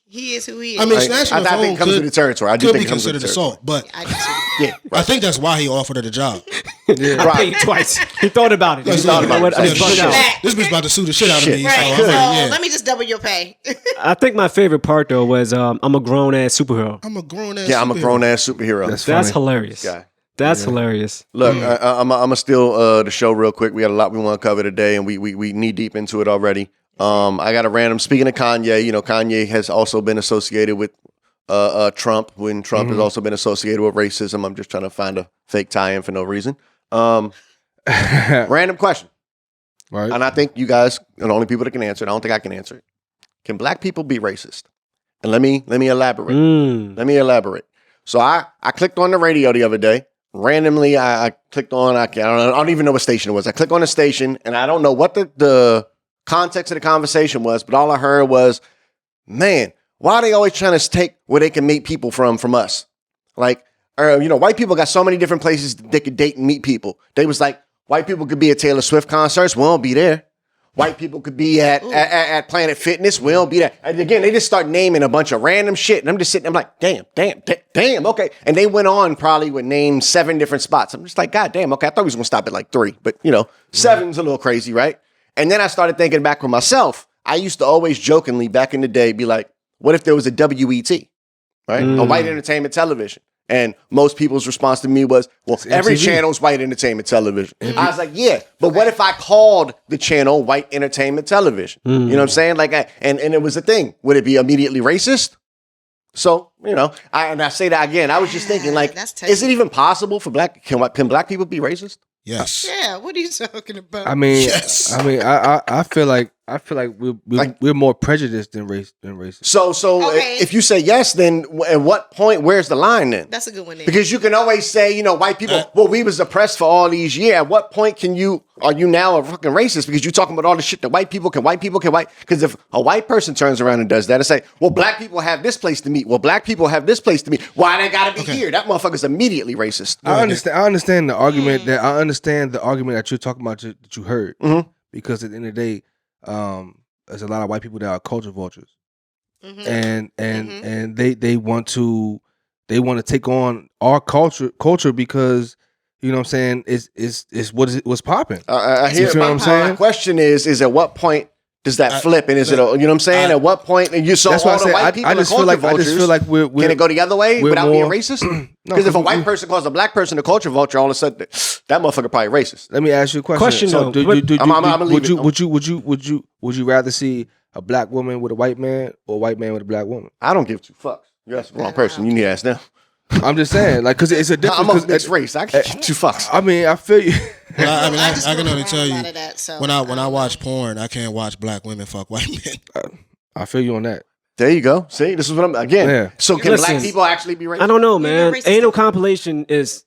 He is who he is. I mean, I snatching the think phone it comes with the territory. I do could think be it comes with considered the territory. assault, but I do too. Yeah. I think that's why he offered her the job. I paid twice. He thought about it. He thought about it. I Yeah, fucked out. This bitch about to sue the shit out of me. So Right. I'm So like, yeah. let me just double your pay. I think my favorite part though was I'm a grown ass superhero. I'm a grown ass. Yeah, I'm a grown ass superhero. That's That's funny. hilarious. guy. That's hilarious. Look, I'm gonna steal the show real quick. We got a lot we want to cover today, and we knee deep into it already. I got a random. Speaking of Kanye, Kanye has also been associated with Trump. When Trump has also been associated with racism. I'm just trying to find a fake tie-in for no reason. Random question, Right. and I think you guys are the only people that can answer it. I don't think I can answer it. Can black people be racist? And let me elaborate. Let me elaborate. So I clicked on the radio the other day. Randomly, I clicked on, I don't even know what station it was. I clicked on a station, and I don't know what the context of the conversation was, but all I heard was, man, why are they always trying to take where they can meet people from us? Like, white people got so many different places they could date and meet people. They was like, white people could be at Taylor Swift concerts. We won't be there. White people could be at Planet Fitness. We don't be there. And again, they just start naming a bunch of random shit. And I'm just sitting there, I'm like, damn, okay. And they went on probably would name 7 different spots. I'm just like, God damn, okay. I thought we was going to stop at like 3. But, 7's a little crazy, right? And then I started thinking back with myself. I used to always jokingly back in the day be like, what if there was a WET, right? A white entertainment television. And most people's response to me was, well, every MTV. channel's white entertainment television. I was like, yeah, but what if I called the channel white entertainment television? You know what I'm saying? Like, and it was a thing. Would it be immediately racist? So, I say that again. I was just thinking, like, That's touchy. is it even possible for can black people be racist? Yes. Yeah, what are you talking about? I mean, Yes. I feel like we're more prejudiced than racist. So Okay. if you say yes, then at what point, where's the line then? That's a good one. Then. Because you can always say, white people, well, we was oppressed for all these years. At what point are you now a fucking racist? Because you're talking about all the shit that white people can. Because if a white person turns around and does that and say, well, black people have this place to meet. Well, black people have this place to meet. Why they gotta be here? That motherfucker's immediately racist. I understand the argument that you're talking about that you heard. Because at the end of the day, there's a lot of white people that are culture vultures. And they want to take on our culture because you know what I'm saying it's what's popping. I hear. You feel what I'm saying? My question is at what point does that flip? And is it, you know what I'm saying? At what point? And you saw That's all why I the say white people I just are feel culture like vultures. we're Can it go the other way we're without more- being racist? No, Because if a 'cause white person calls a black person a culture vulture, all of a sudden that motherfucker probably racist. Let me ask you a question. Question, though, Would you rather see a black woman with a white man or a white man with a black woman? I don't give 2 fucks. You asked the wrong person. You need to ask them. I'm just saying, like, because it's a difference. I'm of mixed race. I can't give 2 fucks. I mean, I feel you. I mean, just I can grew only around tell a you lot of that, so when I don't watch porn, I can't watch black women fuck white men. I feel you on that. There you go. See, this is what I'm again. Yeah. So can Listen, black people actually be racist? I don't know, Yeah, man. you're racist Ain't no too. compilation is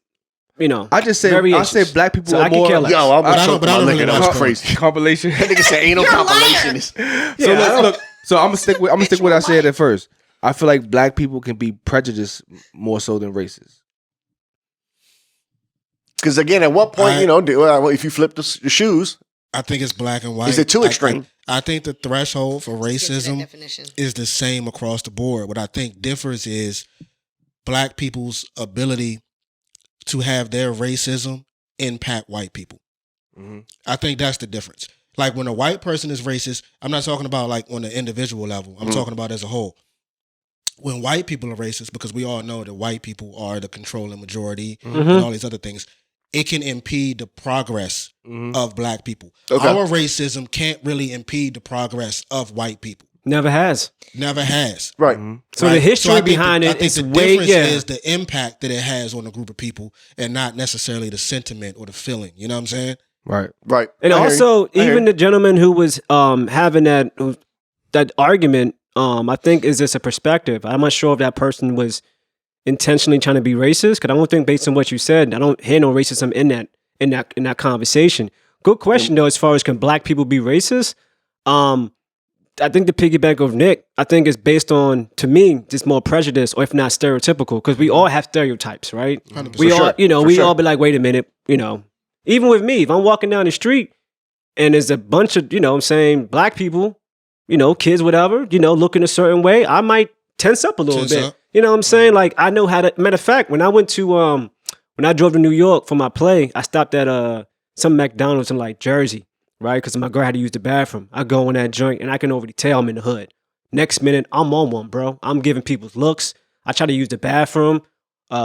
I just say variations. black people So are I can more. care less. Yo, I was but I don't really that know. was crazy. Compilation. That nigga said ain't no You're a compilation. So look. So I'm gonna stick with what I said at first. I feel like black people can be prejudiced more so than racist. Because again, at what point, if you flip the shoes, I think it's black and white. is it too extreme? I think the threshold for Let's get to that racism definition. is the same across the board. What I think differs is black people's ability to have their racism impact white people. Mm-hmm. I think that's the difference. Like when a white person is racist, I'm not talking about like on the individual level. I'm talking about as a whole. When white people are racist, because we all know that white people are the controlling majority and all these other things, it can impede the progress of black people. Okay. Our racism can't really impede the progress of white people. Never has. Never has. Right. So Right? the history I think behind I it think is the way difference is the impact that it has on a group of people and not necessarily the sentiment or the feeling. You know what I'm saying? Right. Right. And I hear also, you. I hear even you. the gentleman who was having that argument, I think is just a perspective. I'm not sure if that person was intentionally trying to be racist, because I don't think, based on what you said, I don't hear no racism in that conversation. Good question though, as far as can black people be racist? I think the piggyback of Nick, I think is based on, to me, just more prejudice, or if not stereotypical, because we all have stereotypes, right? 100%. We all, For we sure. all be like, wait a minute, even with me, if I'm walking down the street and there's a bunch of, black people, kids, whatever, looking a certain way, I might tense up a little Tense bit. up. You know what I'm saying? Like, I know how to, matter of fact, when I went to, when I drove to New York for my play, I stopped at some McDonald's in like Jersey, right? Because my girl had to use the bathroom. I go in that joint and I can already tell I'm in the hood. Next minute, I'm on one, bro. I'm giving people's looks. I try to use the bathroom.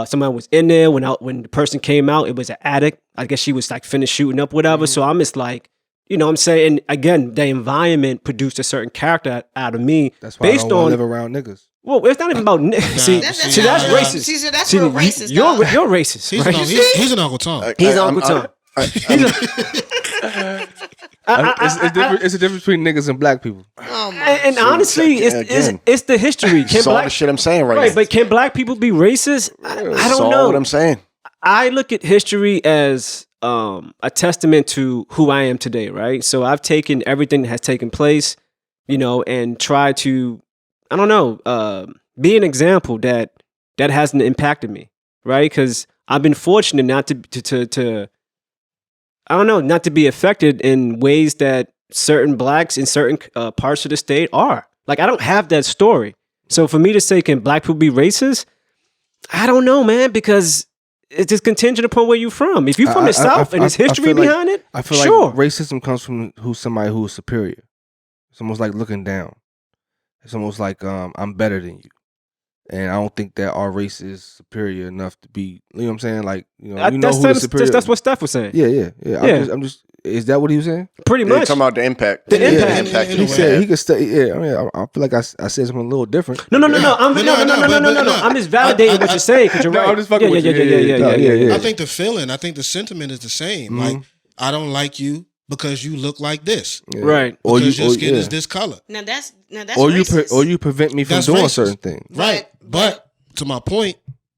Somebody was in there when the person came out. It was an addict. I guess she was like finished shooting up, whatever. So I'm just like, you know what I'm saying? And again, the environment produced a certain character out of me. That's why I based don't want on to live around niggas. Well, it's not even about see, That's that's racist. See, that's real racist. You're dog. you're racist. He's, right? he's an Uncle Tom. He's Uncle Tom. It's a difference between niggas and black people. Oh my! And honestly, it's the history. Can Saw black the shit I'm saying right right? now. But can black people be racist? I don't Saw know. what I'm saying. I look at history as a testament to who I am today, right? So I've taken everything that has taken place, and tried to, I don't know, be an example that hasn't impacted me, right? Because I've been fortunate not to I don't know, not to be affected in ways that certain blacks in certain parts of the state are. Like, I don't have that story. So for me to say, can black people be racist? I don't know, man, because it's just contingent upon where you're from. If you're from the South and there's history behind it, I feel sure. like racism comes from somebody who is superior. It's almost like looking down. It's almost like I'm better than you. And I don't think that our race is superior enough to be, you know what I'm saying? Like, who the superior. That's what Steph was saying. Yeah. I'm just, is that what he was saying? Pretty Yeah, much. talking about the impact. The impact. impact. He said he could stay. Yeah, I mean, I feel like I said something a little different. No. I'm just validating what you're saying, because you're right. I'm just fucking with you. Yeah. I think the sentiment is the same. Mm-hmm. Like, I don't like you because you look like this. Yeah. Right. Or because your skin is this color. Now that's or racist. you prevent me from That's doing racist. certain things. Right. But to my point,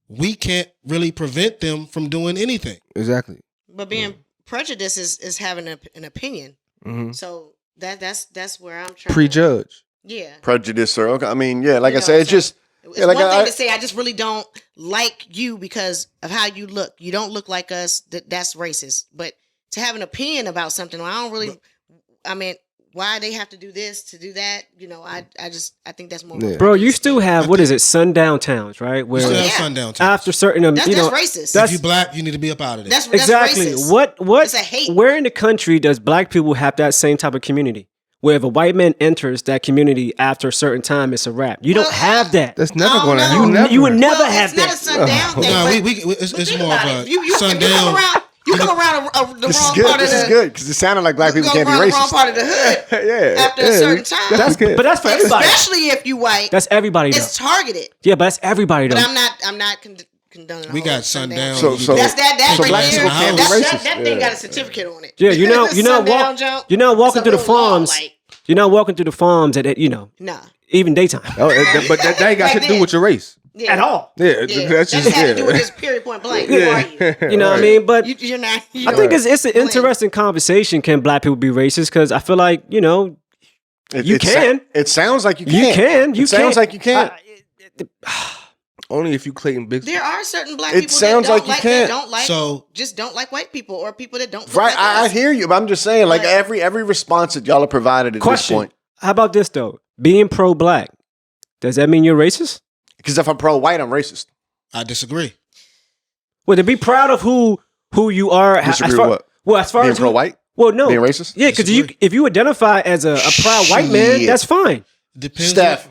we can't really prevent them from doing anything. Exactly. But being prejudiced is having an opinion. Mm-hmm. So that's where I'm trying. Prejudge. Yeah. Prejudice or okay. I mean, yeah, like You I know, said, it's so just It's like one thing to say I just really don't like you because of how you look. You don't look like us. That's racist. But to have an opinion about something, I don't really. I mean, why they have to do this to do that? I think that's more. Yeah. Bro, you still have, what is it, sundown towns, right? Where You still have Yeah. sundown towns. after certain, That's racist. If you black, you need to be up out of there. That's exactly. racist. What? It's a hate. Where in the country does black people have that same type of community? Where if a white man enters that community after a certain time, it's a wrap. You don't Well, have that. That's never Oh, going to no. happen. You would never Well, have it's not a that. sundown thing. No, but it's think more of about a it. You sundown. come around the this is wrong good. part of This is the. good because it sounded like black people go can't be around the wrong racist. part of the hood Yeah. after a certain time. That's good. But that's for everybody. Especially if you white, That's everybody though. it's targeted. Yeah, but that's everybody though. But I'm not condoning. We the whole got sundown. So That's that so right black there. people can't be That racist. thing got a certificate on it. Yeah, you're not Sundown jump. you're not walking It's a through the real law, farms. like- You're not walking through the farms at Nah. even daytime. But that ain't got shit to do with your race. at all. Yeah, Yeah. that's That just had to do with yeah. just period point blank. Who are you? You know what I mean? But You're not. I think it's an Blank. interesting conversation. Can black people be racist? Because I feel like you can. It sounds like you can. You can. You It sounds like you can. Only if you Clayton Bixby. There are certain black It people sounds that like don't you like, can't. that don't like, So- just don't like white people or people that don't look Right, like I us. hear you, but I'm just saying, like But- every response that y'all have provided at Question: this point. How about this though? Being pro-black, does that mean you're racist? Because if I'm pro-white, I'm racist. I disagree. Well, to be proud of who you are. Disagree as with far, what? Well, as far Being as pro-white? Well, no, Being racist? Yeah, because Disagree. if you identify as a proud white man, Shit. that's fine. Depends.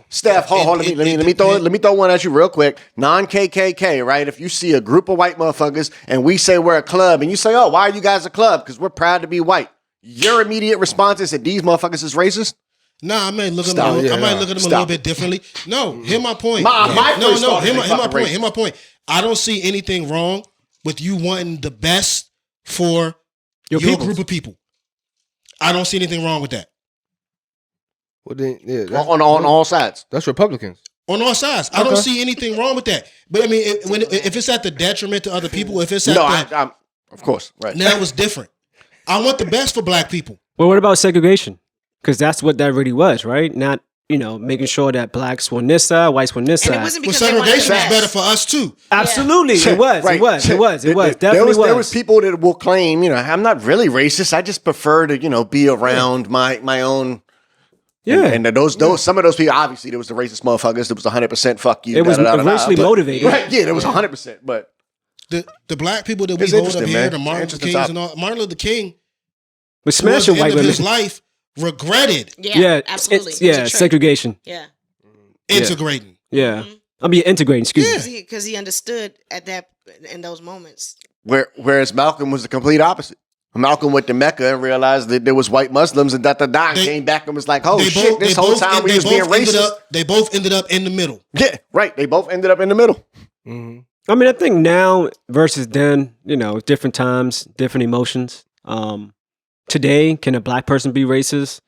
Steph, hold on, let me throw one at you real quick. Non-KKK, right? If you see a group of white motherfuckers and we say we're a club, and you say, "Oh, why are you guys a club?" Because we're proud to be white. Your immediate response is that these motherfuckers is racist. Nah, I might look at Stop. them. I might look at them a little Stop. bit differently. No, hear my point. My no, first no. thought is Hear they my fucking point. racist. Hear my point. I don't see anything wrong with you wanting the best for your peoples. group of people. I don't see anything wrong with that. Well, then, yeah, On all sides. that's Republicans. On all sides, I don't see anything wrong with that. But I mean, if it's at the detriment to other people, if it's at I'm of course, right. now it's different. I want the best for black people. Well, what about segregation? Because that's what that really was, right? Not making sure that blacks were on this side, whites were on this And it side. wasn't Well, because they wanted segregation the is best. better for us too. Absolutely, it was. Right. It was. Definitely There was people that will claim, I'm not really racist. I just prefer to, be around my own. Yeah. And those some of those people, obviously, there was the racist motherfuckers. There was 100% fuck you. It was da-da-da-da-da. racially But- motivated. Right? Yeah, there was 100%. But The black people that we It's hold up interesting, here, man. the Martin Interesting Luther Kings topic. and all. Martin Luther King, was towards the smashing white end of women. his life, regretted Yeah, absolutely. it's- It was a yeah, trick. segregation. Yeah, integrating. Yeah. I mean, integrating. Excuse me. because he understood at that in those moments. whereas Malcolm was the complete opposite. Malcolm went to Mecca and realized that there was white Muslims and and They- came back and was like, oh They shit, both- this they whole both- time we they was being both ended racist. They both ended up in the middle. Yeah, right. They both ended up in the middle. Mm-hmm. I mean, I think now versus then, different times, different emotions. Today, can a black person be racist?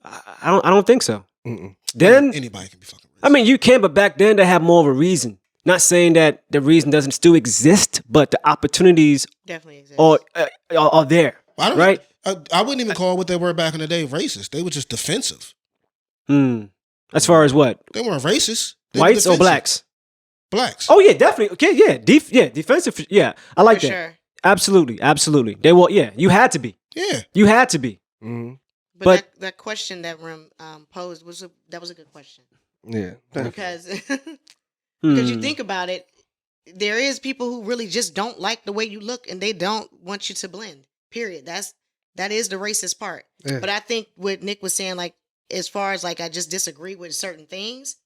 I don't think so. Mm-mm. Then, Anybody can be fucking racist. I mean, you can, but back then they have more of a reason. Not saying that the reason doesn't still exist, but the opportunities Definitely exists. are there, I don't, right? I wouldn't even call what they were back in the day racist. They were just defensive. As far as what? They weren't racist. They were Whites or defensive. blacks? Blacks. Oh yeah, definitely. Okay, yeah, defensive. Yeah, I like For that. sure. Absolutely. They will. Yeah, you had to be. Yeah. You had to be. Mm-hmm. But that question that Rim posed was a good question Yeah. because Hmm. because you think about it, there is people who really just don't like the way you look and they don't want you to blend. Period. That is the racist part. Yeah. But I think what Nick was saying, like as far as like I just disagree with certain things,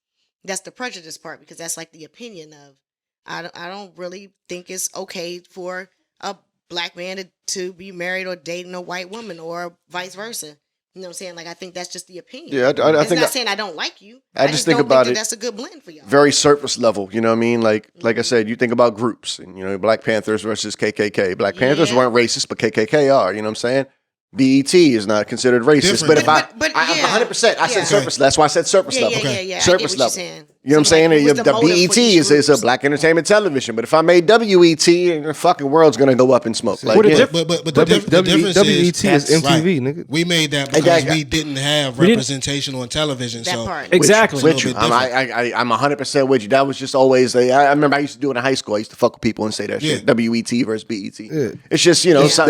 that's the prejudice part because that's like the opinion of I don't really think it's okay for a black man to be married or dating a white woman or vice versa. You know what I'm saying? Like I think that's just the opinion. Yeah, I it's think not saying I don't like you. I just think don't about that it that's a good blend for y'all. very surface level. You know what I mean? Like I said, you think about groups and Black Panthers versus KKK. Black Panthers Yeah. weren't racist, but KKK are. You know what I'm saying? BET is not considered racist, Different. but if But yeah. 100%. I said Yeah. surface. That's why I said surface Yeah, level. yeah, yeah. I get Surface what level. you're saying. You know what I'm So, saying? like, what's The the motive BET for these is a groups? black entertainment television, but if I made WET, the fucking world's gonna go up in smoke. Like, What a yeah. diff- But the difference WET is is MTV, right. nigga. We made that because Exactly. we didn't have We didn't- representation on television. That so part. Exactly. It's a little with you. bit different. I'm 100% with you. That was just always I remember I used to do it in high school. I used to fuck with people and say that shit. Yeah. WET versus BET. Yeah. It's just,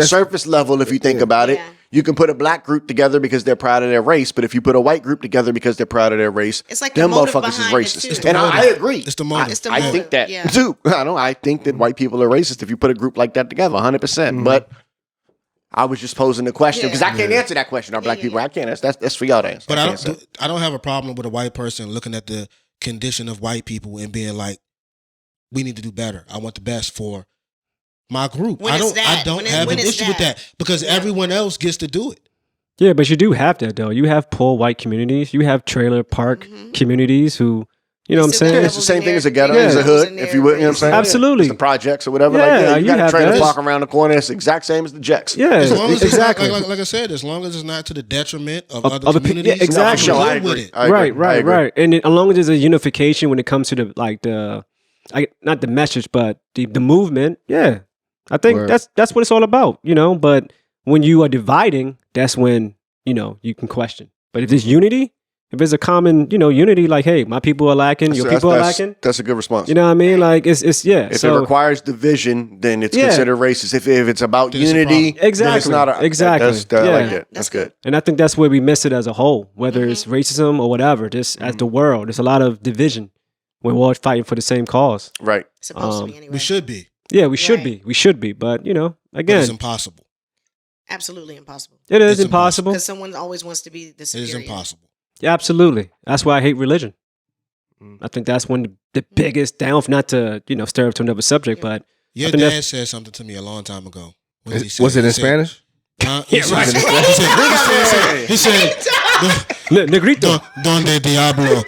surface level if you think about it. Yeah. You can put a black group together because they're proud of their race, but if you put a white group together because they're proud of their race, It's like the them motive motherfuckers is behind it, racist. too. It's the And I motive. agree. It's the motive. It's the I motive, think that yeah. too. I think that white people are racist if you put a group like that together, 100%. But I was just posing the question because I can't answer that question. Are black people? I can't. That's for y'all to answer. But I can't say. I don't have a problem with a white person looking at the condition of white people and being like, we need to do better. I want the best for my group. When I it's don't that. I don't When have an it's issue with that. that because everyone else gets to do it. Yeah, but you do have that though. You have poor white communities. You have trailer park communities who You know what I'm saying? Yeah, it's the same thing as a ghetto, as a hood, if you would. You know what I'm saying? Absolutely. It's the projects or whatever. Yeah, like, you got a have trailer that. park around the corner. It's the exact same as the Jets. Yeah, As long as exactly. it's not, like I said, as long as it's not to the detriment of other other communities, yeah, exactly. No, I I'm good agree. with it. I agree. Right. And as long as there's a unification when it comes to not the message, but the movement. Yeah, I think that's what it's all about. You know, but when you are dividing, that's when you can question. But if there's unity. If there's a common, unity, like, hey, my people are lacking, your people are lacking. That's a good response. You know what I mean? Like, it's yeah. If it requires division, then it's Yeah. considered racist. If it's about Then it's a unity, problem. Exactly. then it's not Exactly. I Yeah. like it. That's good. And I think that's where we miss it as a whole, whether it's racism or whatever, just as the world. There's a lot of division when we're all fighting for the same cause. Right. Supposed to be anyway. We should be. Yeah, we should Right. be. We should be. But, But again, it's impossible. Absolutely impossible. it is it's impossible. Because someone always wants to be the It superior. is impossible. Yeah, absolutely. That's why I hate religion. I think that's one of the biggest not to, stir up to another subject, but Your I think dad said something to me a long time ago. What did he say? Was it He in said- Spanish? Huh? He said, he said, Negrito. Donde Diablo.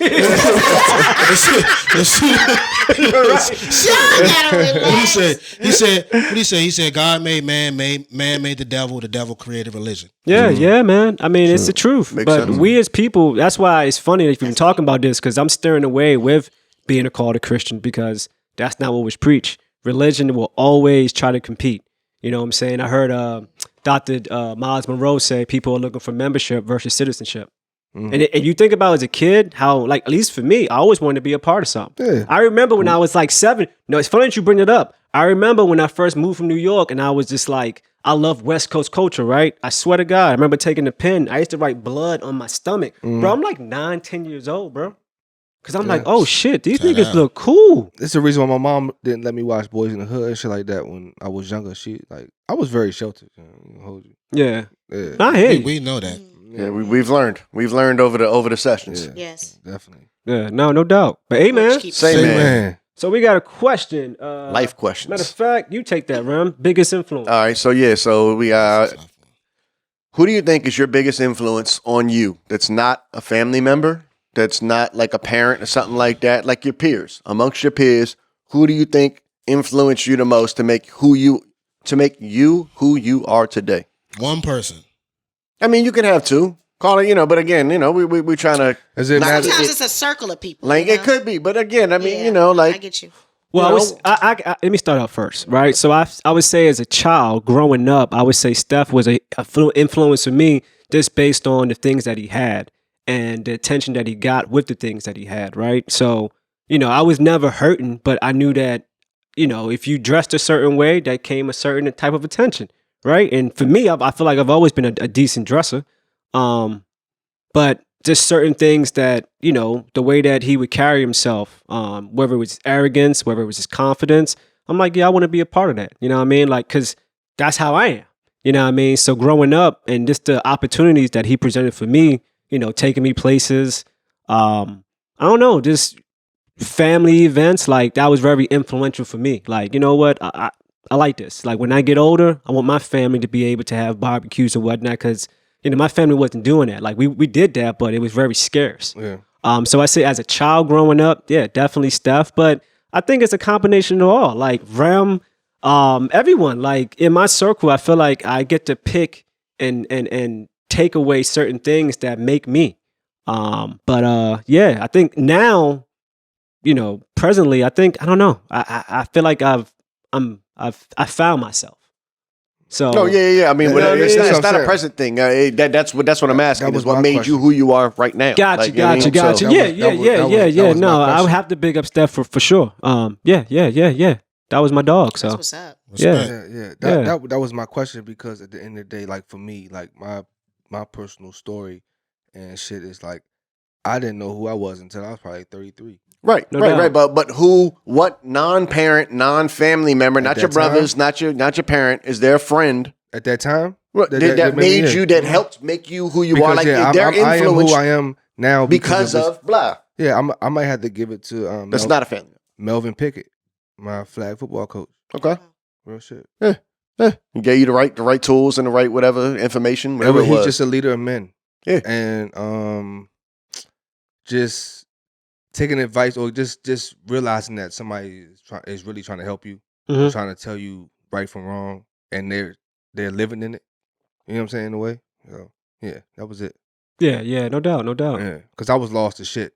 He said, God made man made the devil created religion. Yeah, man. I mean, it's the truth. Makes But sense. we as people, that's why it's funny that you've been talking about this, because I'm steering away with being a called a Christian, because that's not what was preached. Religion will always try to compete. You know what I'm saying? I heard Dr. Miles Monroe say people are looking for membership versus citizenship. And you think about as a kid how, like, at least for me, I always wanted to be a part of something. Yeah. I remember when I was like 7. No, it's funny that you bring it up. I remember when I first moved from New York and I was just like, I love West Coast culture, right? I swear to God, I remember taking a pen. I used to write blood on my stomach. Bro, I'm like 9, 10 years old, bro. Because I'm like, oh shit, these Turn niggas out. look cool. That's the reason why my mom didn't let me watch Boys in the Hood and shit like that when I was younger. I was very sheltered. Hold you. Yeah. Yeah. I hear you. We know that. Yeah, we've learned. We've learned over the sessions. Yeah. Yes. Definitely. Yeah, no doubt. But hey, man. Say man. So we got a question. Life questions. Matter of fact, you take that, Rem. Biggest influence. All right. So we who do you think is your biggest influence on you? That's not a family member. That's not like a parent or something like that. Like your peers, amongst your peers, who do you think influenced you the most to make you who you are today? One person. I mean, you can have two. Call it, but again, we trying to. Is it matter? Sometimes it's a circle of people. Like you it know? could be, but again, I mean, Yeah, like I get you. Well, you know, I let me start out first, right? So I would say as a child growing up, I would say Steph was a influence for me just based on the things that he had and the attention that he got with the things that he had, right? So, I was never hurting, but I knew that, if you dressed a certain way, that came a certain type of attention, right? And for me, I feel like I've always been a decent dresser. But just certain things that, the way that he would carry himself, whether it was arrogance, whether it was his confidence, I'm like, yeah, I want to be a part of that. You know what I mean? Like, cause that's how I am. You know what I mean? So growing up and just the opportunities that he presented for me, taking me places, I don't know, just family events, like that was very influential for me. Like, you know what? I like this. Like when I get older, I want my family to be able to have barbecues and whatnot, because my family wasn't doing that. Like we did that, but it was very scarce. Yeah. So I say as a child growing up, yeah, definitely Steph. But I think it's a combination of all. Like Rem, everyone. Like in my circle, I feel like I get to pick and take away certain things that make me. But yeah, I think now, presently, I don't know. I feel like I've found myself. So no, yeah. I mean, Yeah, it's yeah, not yeah. a present thing. That's what I'm asking. That Is was what my made question. you who you are right now? Gotcha, Like, you know what I mean? gotcha. So- Yeah. that was No, my I would question. have to big up Steph for sure. Yeah. That was my dog. So That's what's up. Respect. Yeah. Yeah. That was my question, because at the end of the day, like for me, like my personal story and shit is like I didn't know who I was until I was probably 33. Right. No doubt. But what non-parent, non-family member, not At your that time? brothers, not your parent, is their friend At that time, that made you, that helped make you who you are? because Like yeah, their I am influence who I am now because this. of blah. Yeah, I might have to give it to That's not a family. Melvin Pickett, my flag football coach. Okay. Real shit. He gave you the right tools and the right whatever information, whatever it He's was. just a leader of men. Yeah. And just taking advice or just realizing that somebody is really trying to help you, trying to tell you right from wrong, and they're living in it. You know what I'm saying? In a way. So, yeah, that was it. Yeah, no doubt. Yeah, because I was lost as shit.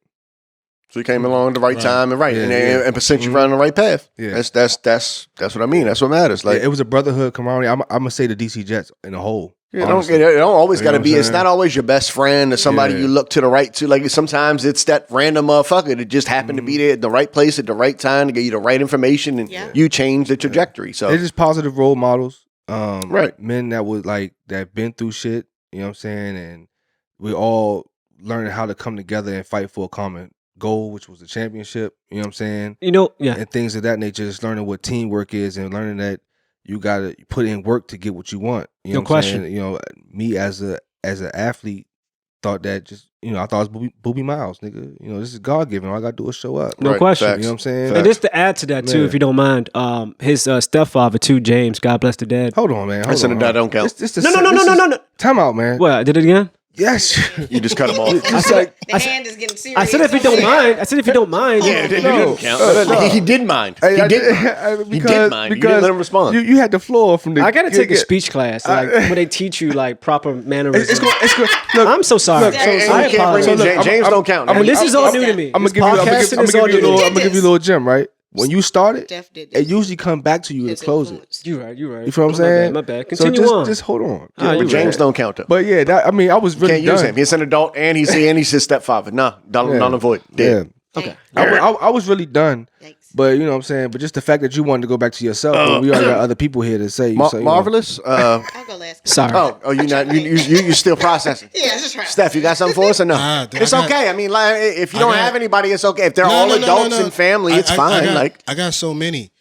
So you came along at the right time and and sent you around the right path. Yeah, that's what I mean. That's what matters. Like it was a brotherhood camaraderie. I'm gonna say the DC Jets in a whole. It don't always got to be. It's not always your best friend or somebody you look to the right to. Like sometimes it's that random motherfucker that just happened to be there at the right place at the right time to get you the right information, and you change the trajectory. So they're just positive role models. Men that would that been through shit. You know what I'm saying? And we all learning how to come together and fight for a common goal, which was the championship. You know what I'm saying? And things of that nature. Just learning what teamwork is and learning that you gotta put in work to get what you want. You know no question. Saying? You know, me as an athlete thought that I thought it was Booby Miles, nigga. You know, this is God given. All I gotta do is show up. No question. Facts. You know what I'm saying? Facts. And just to add to that too, if you don't mind, his stepfather too, James, God bless the dead. Hold on, man. That don't count. No. Time out, man. What? I did it again? Yes. You just cut him off. The hand is getting serious. I said if you don't mind. Yeah, it didn't count. He did mind. He did mind. You didn't let him respond. You had the floor from the. I gotta take a speech class, where they teach you proper mannerisms. It's good. Look, I'm so sorry. I apologize. James don't count. This is all new to me. I'm gonna give you a little gem, right? When you started, it usually come back to you to close it. You're right. You feel what I'm saying? My bad. Continue on. Just hold on. James don't count though. But yeah, I was really can't use him. He's an adult and he's his stepfather. Nah, don't avoid. Yeah. Okay. I was really done. But you know what I'm saying? But just the fact that you wanted to go back to yourself, when we already got other people here to say marvelous. I'll go last. Sorry. Oh, you still processing? Yeah, just right. Steph, you got something for us or no? It's okay. I mean, if you don't have anybody, it's okay. If they're all adults and family, it's fine. I got so many.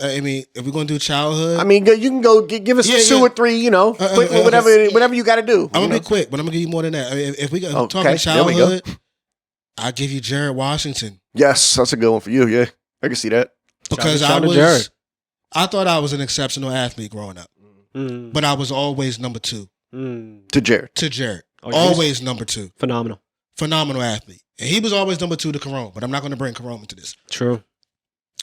I mean, if we're gonna do childhood, I mean, you can go give us 2 or 3. Whatever you got to do. I'm gonna be quick, but I'm gonna give you more than that. I mean, if we got talking childhood, I'll give you Jared Washington. Yes, that's a good one for you. Yeah, I can see that. Because I thought I was an exceptional athlete growing up, but I was always number 2 to Jared. Always number 2. Phenomenal athlete, and he was always number 2 to Carone. But I'm not going to bring Carone into this. True.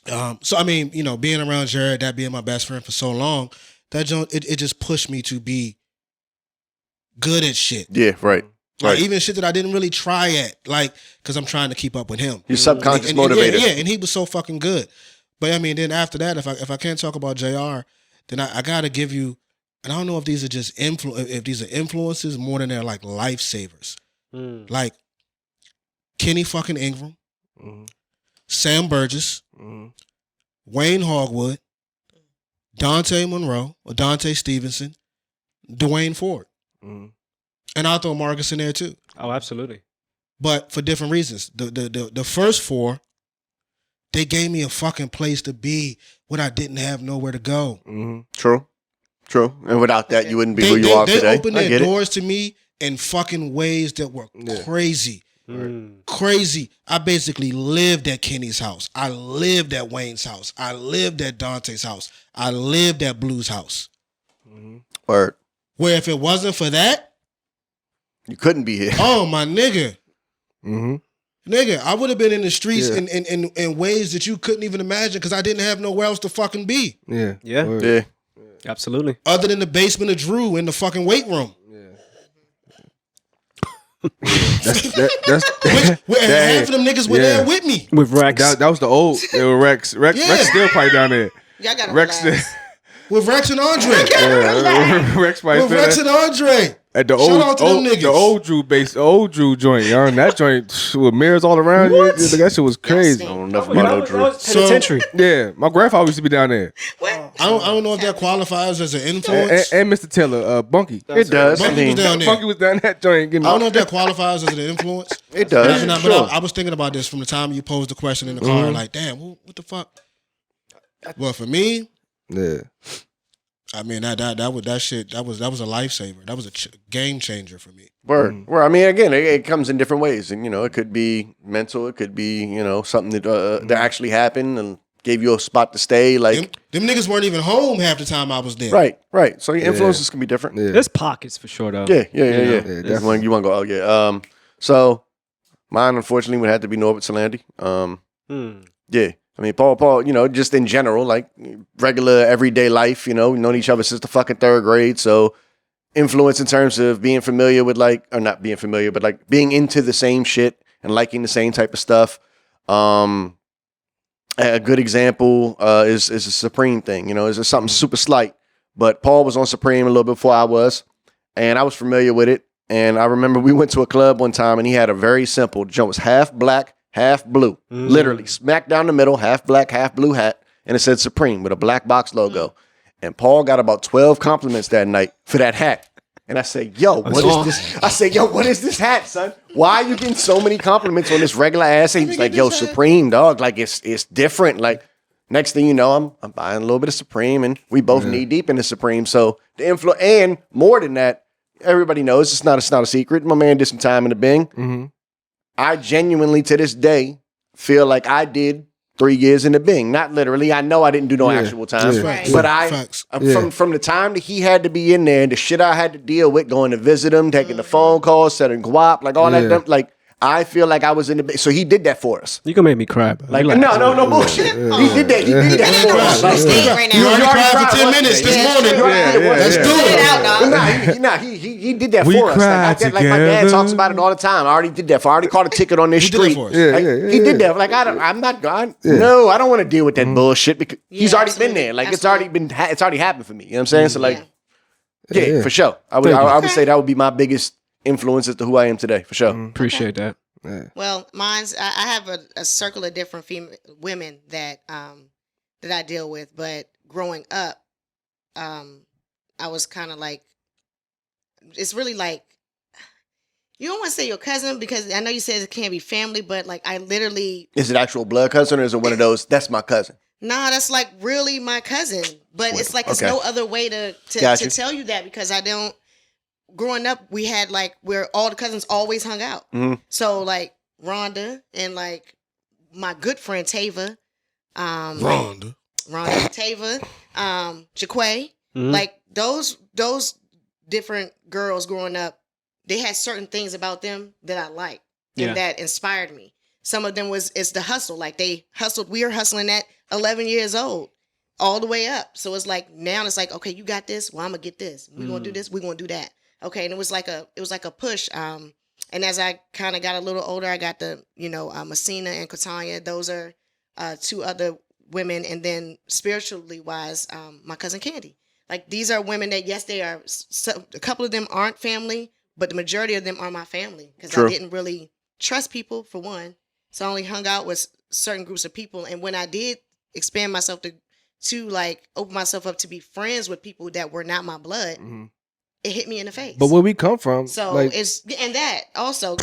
So I mean, being around Jared, that being my best friend for so long, it just pushed me to be good at shit. Yeah, right. Like even shit that I didn't really try at, because I'm trying to keep up with him. You're subconscious motivated. Yeah, and he was so fucking good. But I mean, then after that, if I can't talk about JR, then I gotta give you, and I don't know if these are just if these are influences more than they're lifesavers. Like Kenny fucking Ingram, Sam Burgess, Wayne Hogwood, Dante Monroe or Dante Stevenson, Dwayne Ford. And I'll throw Marcus in there too. Oh, absolutely. But for different reasons. The first 4, they gave me a fucking place to be when I didn't have nowhere to go. True. And without that, you wouldn't be who you are today. They opened their doors to me in fucking ways that were crazy. Crazy. I basically lived at Kenny's house. I lived at Wayne's house. I lived at Dante's house. I lived at Blue's house. Word. Where if it wasn't for that, you couldn't be here. Oh, my nigga. Nigga, I would have been in the streets in ways that you couldn't even imagine because I didn't have nowhere else to fucking be. Yeah. Absolutely. Other than the basement of Drew in the fucking weight room. That's half of them niggas were there with me. With Rex. That was the old Rex. Rex still probably down there. Y'all gotta Rex relax. With Rex and Andre. Rex probably with Rex and Andre. At the Shout out to them niggas. the old Drew joint, y'all. And that joint with mirrors all around you. That shit was crazy. I don't know nothing about Drew. Penitentiary. Yeah, my grandfather used to be down there. I don't know if that qualifies as an influence. And Mr. Taylor, Bunky. It does. Bunky was down there. Bunky was down that joint. I don't know if that qualifies as an influence. It does. But I was thinking about this from the time you posed the question in the car. Like, damn, what the fuck? Well, for me, I mean that shit was a lifesaver. That was a game changer for me. Word. Well, I mean, again, it comes in different ways, and it could be mental, it could be something that actually happened and gave you a spot to stay. Like them niggas weren't even home half the time I was there. Right. So your influences can be different. There's pockets for sure though. Yeah. Definitely. You want to go? Oh yeah. So Mine, unfortunately, would have to be Norbert Solandi. Yeah. I mean, Paul, just in general, like regular everyday life, we've known each other since the fucking third grade. So influence in terms of being familiar with or not being familiar, but like being into the same shit and liking the same type of stuff. A good example is a Supreme thing, it's just something super slight. But Paul was on Supreme a little before I was, and I was familiar with it. And I remember we went to a club one time and he had a very simple joint. It was half black, half blue. Literally, smack down the middle, half black, half blue hat. And it said Supreme with a black box logo. And Paul got about 12 compliments that night for that hat. And I said, yo, what is this? I said, yo, what is this hat, son? Why are you getting so many compliments on this regular ass? And he's like, yo, Supreme, dog. Like, it's different. Like, next thing you know, I'm buying a little bit of Supreme, and we both knee deep in the Supreme. So the influence, and more than that, everybody knows it's not a secret. My man did some time in the Bing. Mm-hmm. I genuinely, to this day, feel like I did 3 years in the Bing. Not literally. I know I didn't do no actual time. Right. But from the time that he had to be in there, and the shit I had to deal with, going to visit him, taking the phone calls, setting guap, like all that, like I feel like I was in the Bing. So he did that for us. You gonna make me cry, bro. Like no bullshit. He did that. He did that for us. Right You already cried for 10 minutes this morning. Let's do it. He did that for us. Like my dad talks about it all the time. I already did that for. I already caught a ticket on this street. He did that. Like I'm not gone. No, I don't want to deal with that bullshit because he's already been there. Like it's already happened for me. You know what I'm saying? So like, yeah, for sure. I would say that would be my biggest influence as to who I am today, for sure. Appreciate that. Yeah. Well, mine's I have a circle of different women that I deal with, but growing up, I was kind of like, it's really like, you don't want to say your cousin because I know you said it can't be family, but like I literally. Is it actual blood cousin or is it one of those? That's my cousin. Nah, that's like really my cousin, but it's like it's no other way to tell you that because I don't. Growing up, we had like where all the cousins always hung out. Mm-hmm. So like Rhonda and like my good friend Tava, Rhonda, Tava, Jaquay, like those different girls growing up, they had certain things about them that I liked and that inspired me. Some of them it's the hustle, like they hustled. We are hustling at 11 years old. All the way up. So it's like now it's like, okay, you got this. Well, I'm gonna get this. We're gonna do this. We're gonna do that. Okay, and it was like a push. And as I kind of got a little older, I got the Messina and Katanya. Those are 2 other women, and then spiritually wise, my cousin Candy. Like these are women that yes, they are. A couple of them aren't family, but the majority of them are my family because I didn't really trust people for one. So I only hung out with certain groups of people, and when I did expand myself to like open myself up to be friends with people that were not my blood. Mm-hmm. It hit me in the face. But where we come from, so like, it's and that also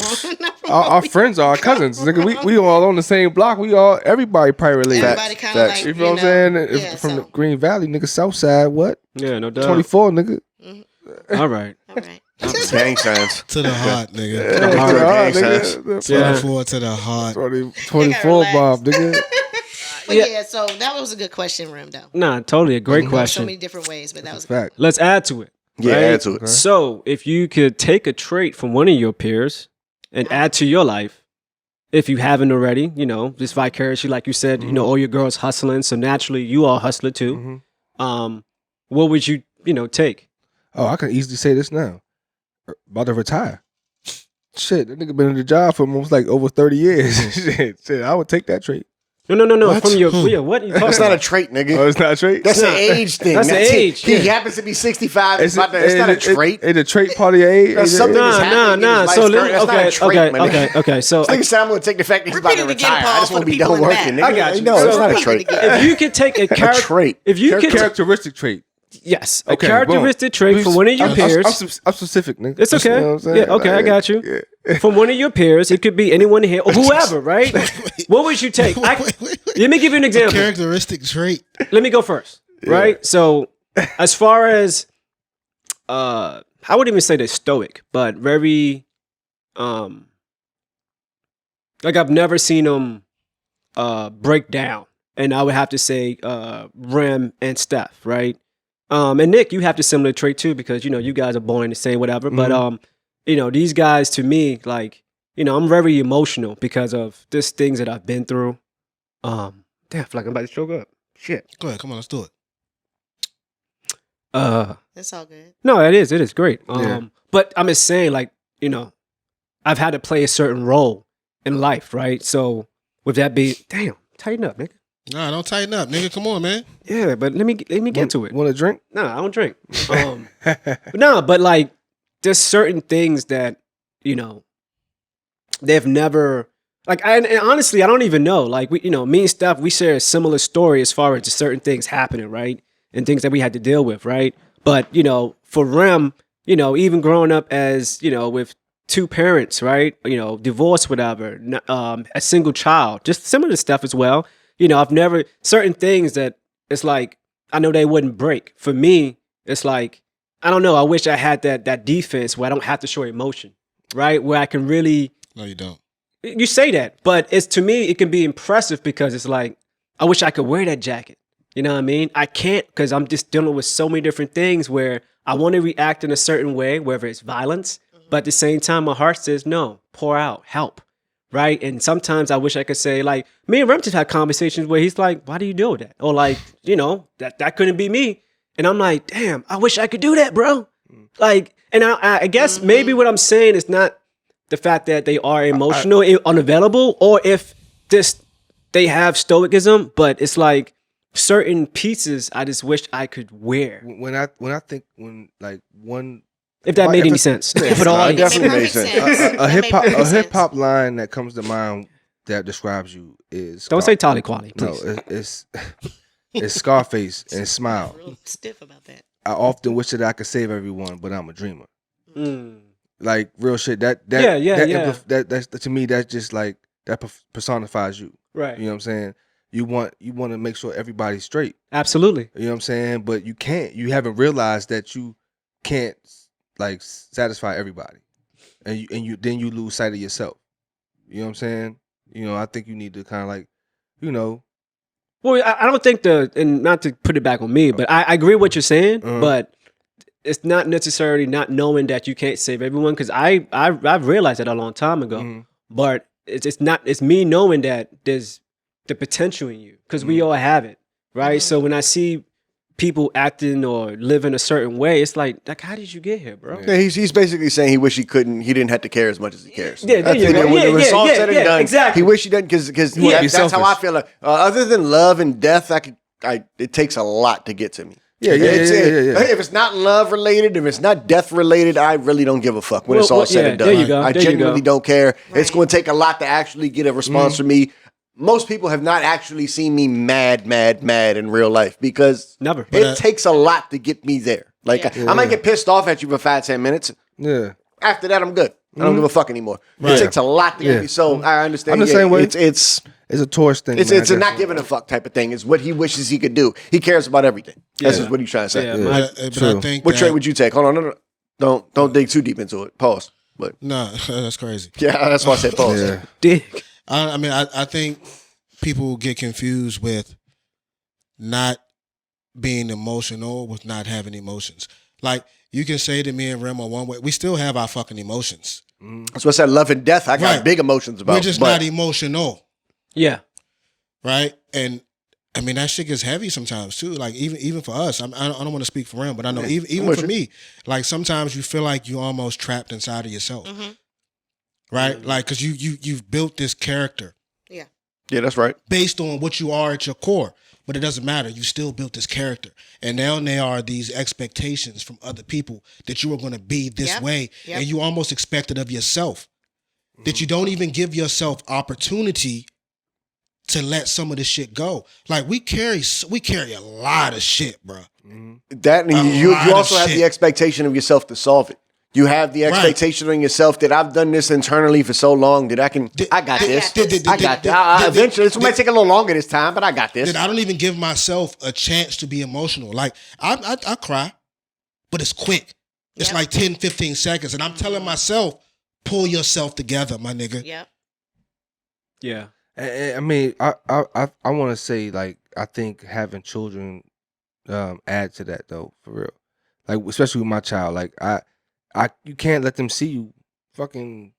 our friends are our cousins. Nigga, we all on the same block. Everybody probably related. Everybody kind of like you know what I'm saying? From the Green Valley, nigga, South Side, what? Yeah, no doubt. 24, nigga. Mm-hmm. All right. Gang signs. To the heart, nigga. To the heart, gang signs. 24 to the heart. 24, Bob, nigga. But yeah, so that was a good question, Rim, though. Nah, totally a great question. So many different ways, but that was fact. Let's add to it. Yeah, right? add to it. Okay. So, if you could take a trait from one of your peers and add to your life, if you haven't already, just vicariously, like you said, all your girls hustling, so naturally you are a hustler too. Mm-hmm. What would you, take? Oh, I can easily say this now. About to retire. Shit, that nigga been in the job for almost like over 30 years. Shit, I would take that trait. No. What? From your what? That's not a trait, nigga. Oh, it's not a trait? That's an age thing. That's an age. He happens to be 65. It's not a trait. It's a trait part of your age. That's something that's happening in his life. So That's not a trait, okay. So this nigga said I'm going to take the fact that he's about to retire. I just want to be done working, nigga. I got you. No, it's not a trait. If you could take a trait. If you could characteristic trait. Yes, a characteristic trait from one of your peers. I'm specific, nigga. It's okay. You know what I'm saying? Yeah, okay, I got you. Yeah. From one of your peers, it could be anyone here or whoever, right? What would you take? Let me give you an example. A characteristic trait. Let me go first, right? So, as far as, I wouldn't even say they're stoic, but very, like I've never seen them break down. And I would have to say Rem and Steph, right? And Nick, you have the similar trait too because you guys are born the same, whatever. Mm-hmm. But these guys to me, like I'm very emotional because of this things that I've been through. Damn, I feel like I'm about to choke up. Shit. Go ahead, come on, let's do it. That's all good. No, it is great. Yeah. But I'm just saying, like, I've had to play a certain role in life, right? So with that be, damn, tighten up, nigga. Nah, don't tighten up, nigga. Come on, man. Yeah, but let me get to it. Want a drink? No, I don't drink. But like, there's certain things that they've never like. And honestly, I don't even know. Like, me and Steph, we share a similar story as far as just certain things happening, right, and things that we had to deal with, right. But for Rem, even growing up as with two parents, right, divorce, whatever, a single child, just similar stuff as well. I've never certain things that it's like I know they wouldn't break. For me, it's like I don't know. I wish I had that defense where I don't have to show emotion, right? Where I can really. No, you don't. You say that, but it's to me it can be impressive because it's like I wish I could wear that jacket. You know what I mean? I can't because I'm just dealing with so many different things where I want to react in a certain way, whether it's violence, but at the same time my heart says no, pour out, help. Right. And sometimes I wish I could say, like, me and Rem just had conversations where he's like, why do you deal with that? Or like, that couldn't be me. And I'm like, damn, I wish I could do that, bro. Like, and I guess maybe what I'm saying is not the fact that they are emotional, unavailable, or if they have stoicism, but it's like certain pieces I just wish I could wear. When I think one. If that made any sense. If it all It definitely made makes perfect sense. sense. a That hip made hop perfect sense. hip hop line that comes to mind that describes you is Don't say Tolly Quali, please. No, it's Scarface and Smile. Real stiff about that. I often wish that I could save everyone, but I'm a dreamer. Mm. Like real shit. That to me that's just like that personifies you. Right. You know what I'm saying? You want to make sure everybody's straight. Absolutely. You know what I'm saying? But you can't. You haven't realized that you can't like satisfy everybody, and you lose sight of yourself. You know what I'm saying? I think you need to kind of like, Well, I don't think and not to put it back on me, but I agree with what you're saying, but it's not necessarily not knowing that you can't save everyone, because I've realized that a long time ago, but it's me knowing that there's the potential in you, because we all have it, right? So when I see people acting or living a certain way, it's like how did you get here, bro? Yeah, he's basically saying he wish he didn't have to care as much as he cares. Yeah, there you go. When it was all said and done, exactly. he wish he didn't, because that's how I feel. Like, other than love and death, it takes a lot to get to me. Yeah. If it's not love related, if it's not death related, I really don't give a fuck when it's all said and done. There you go. I genuinely don't care. Right. It's going to take a lot to actually get a response from me. Most people have not actually seen me mad in real life, because never. It takes a lot to get me there. Like I might get pissed off at you for 5-10 minutes. Yeah. After that, I'm good. I don't give a fuck anymore. Right. It takes a lot to get me. So I understand. I'm the same way. It's a Taurus thing. It's a not giving a fuck type of thing. It's what he wishes he could do. He cares about everything. That's just what he's trying to say. Yeah, but I think what trait would you take? Hold on, no. Don't dig too deep into it. Pause. But no, that's crazy. Yeah, that's why I said pause. Yeah. Dig. I think people get confused with not being emotional with not having emotions. Like, you can say to me and Rem on one way, we still have our fucking emotions. That's what I said. Love and death. I got big emotions about. We're just not emotional. Yeah. Right. And I mean, that shit gets heavy sometimes too. Like even for us, I don't want to speak for Rem, but I know even for me, like sometimes you feel like you're almost trapped inside of yourself. Mm-hmm. Right. Mm-hmm. Like, cause you've built this character. Yeah, that's right. Based on what you are at your core. But it doesn't matter. You still built this character. And now there are these expectations from other people that you are going to be this way. Yep. And you almost expect it of yourself. That you don't even give yourself opportunity to let some of this shit go. Like, we carry a lot of shit, bro. That, and you also have the expectation of yourself to solve it. You have the expectation on yourself that I've done this internally for so long that I got this. Eventually, this might take a little longer this time, but I got this. I don't even give myself a chance to be emotional. Like, I cry, but it's quick. It's like 10, 15 seconds. And I'm telling myself, pull yourself together, my nigga. Yep. Yeah. I mean, I want to say, like, I think having children add to that, though, for real. Like, especially with my child. Like, you can't let them see you fucking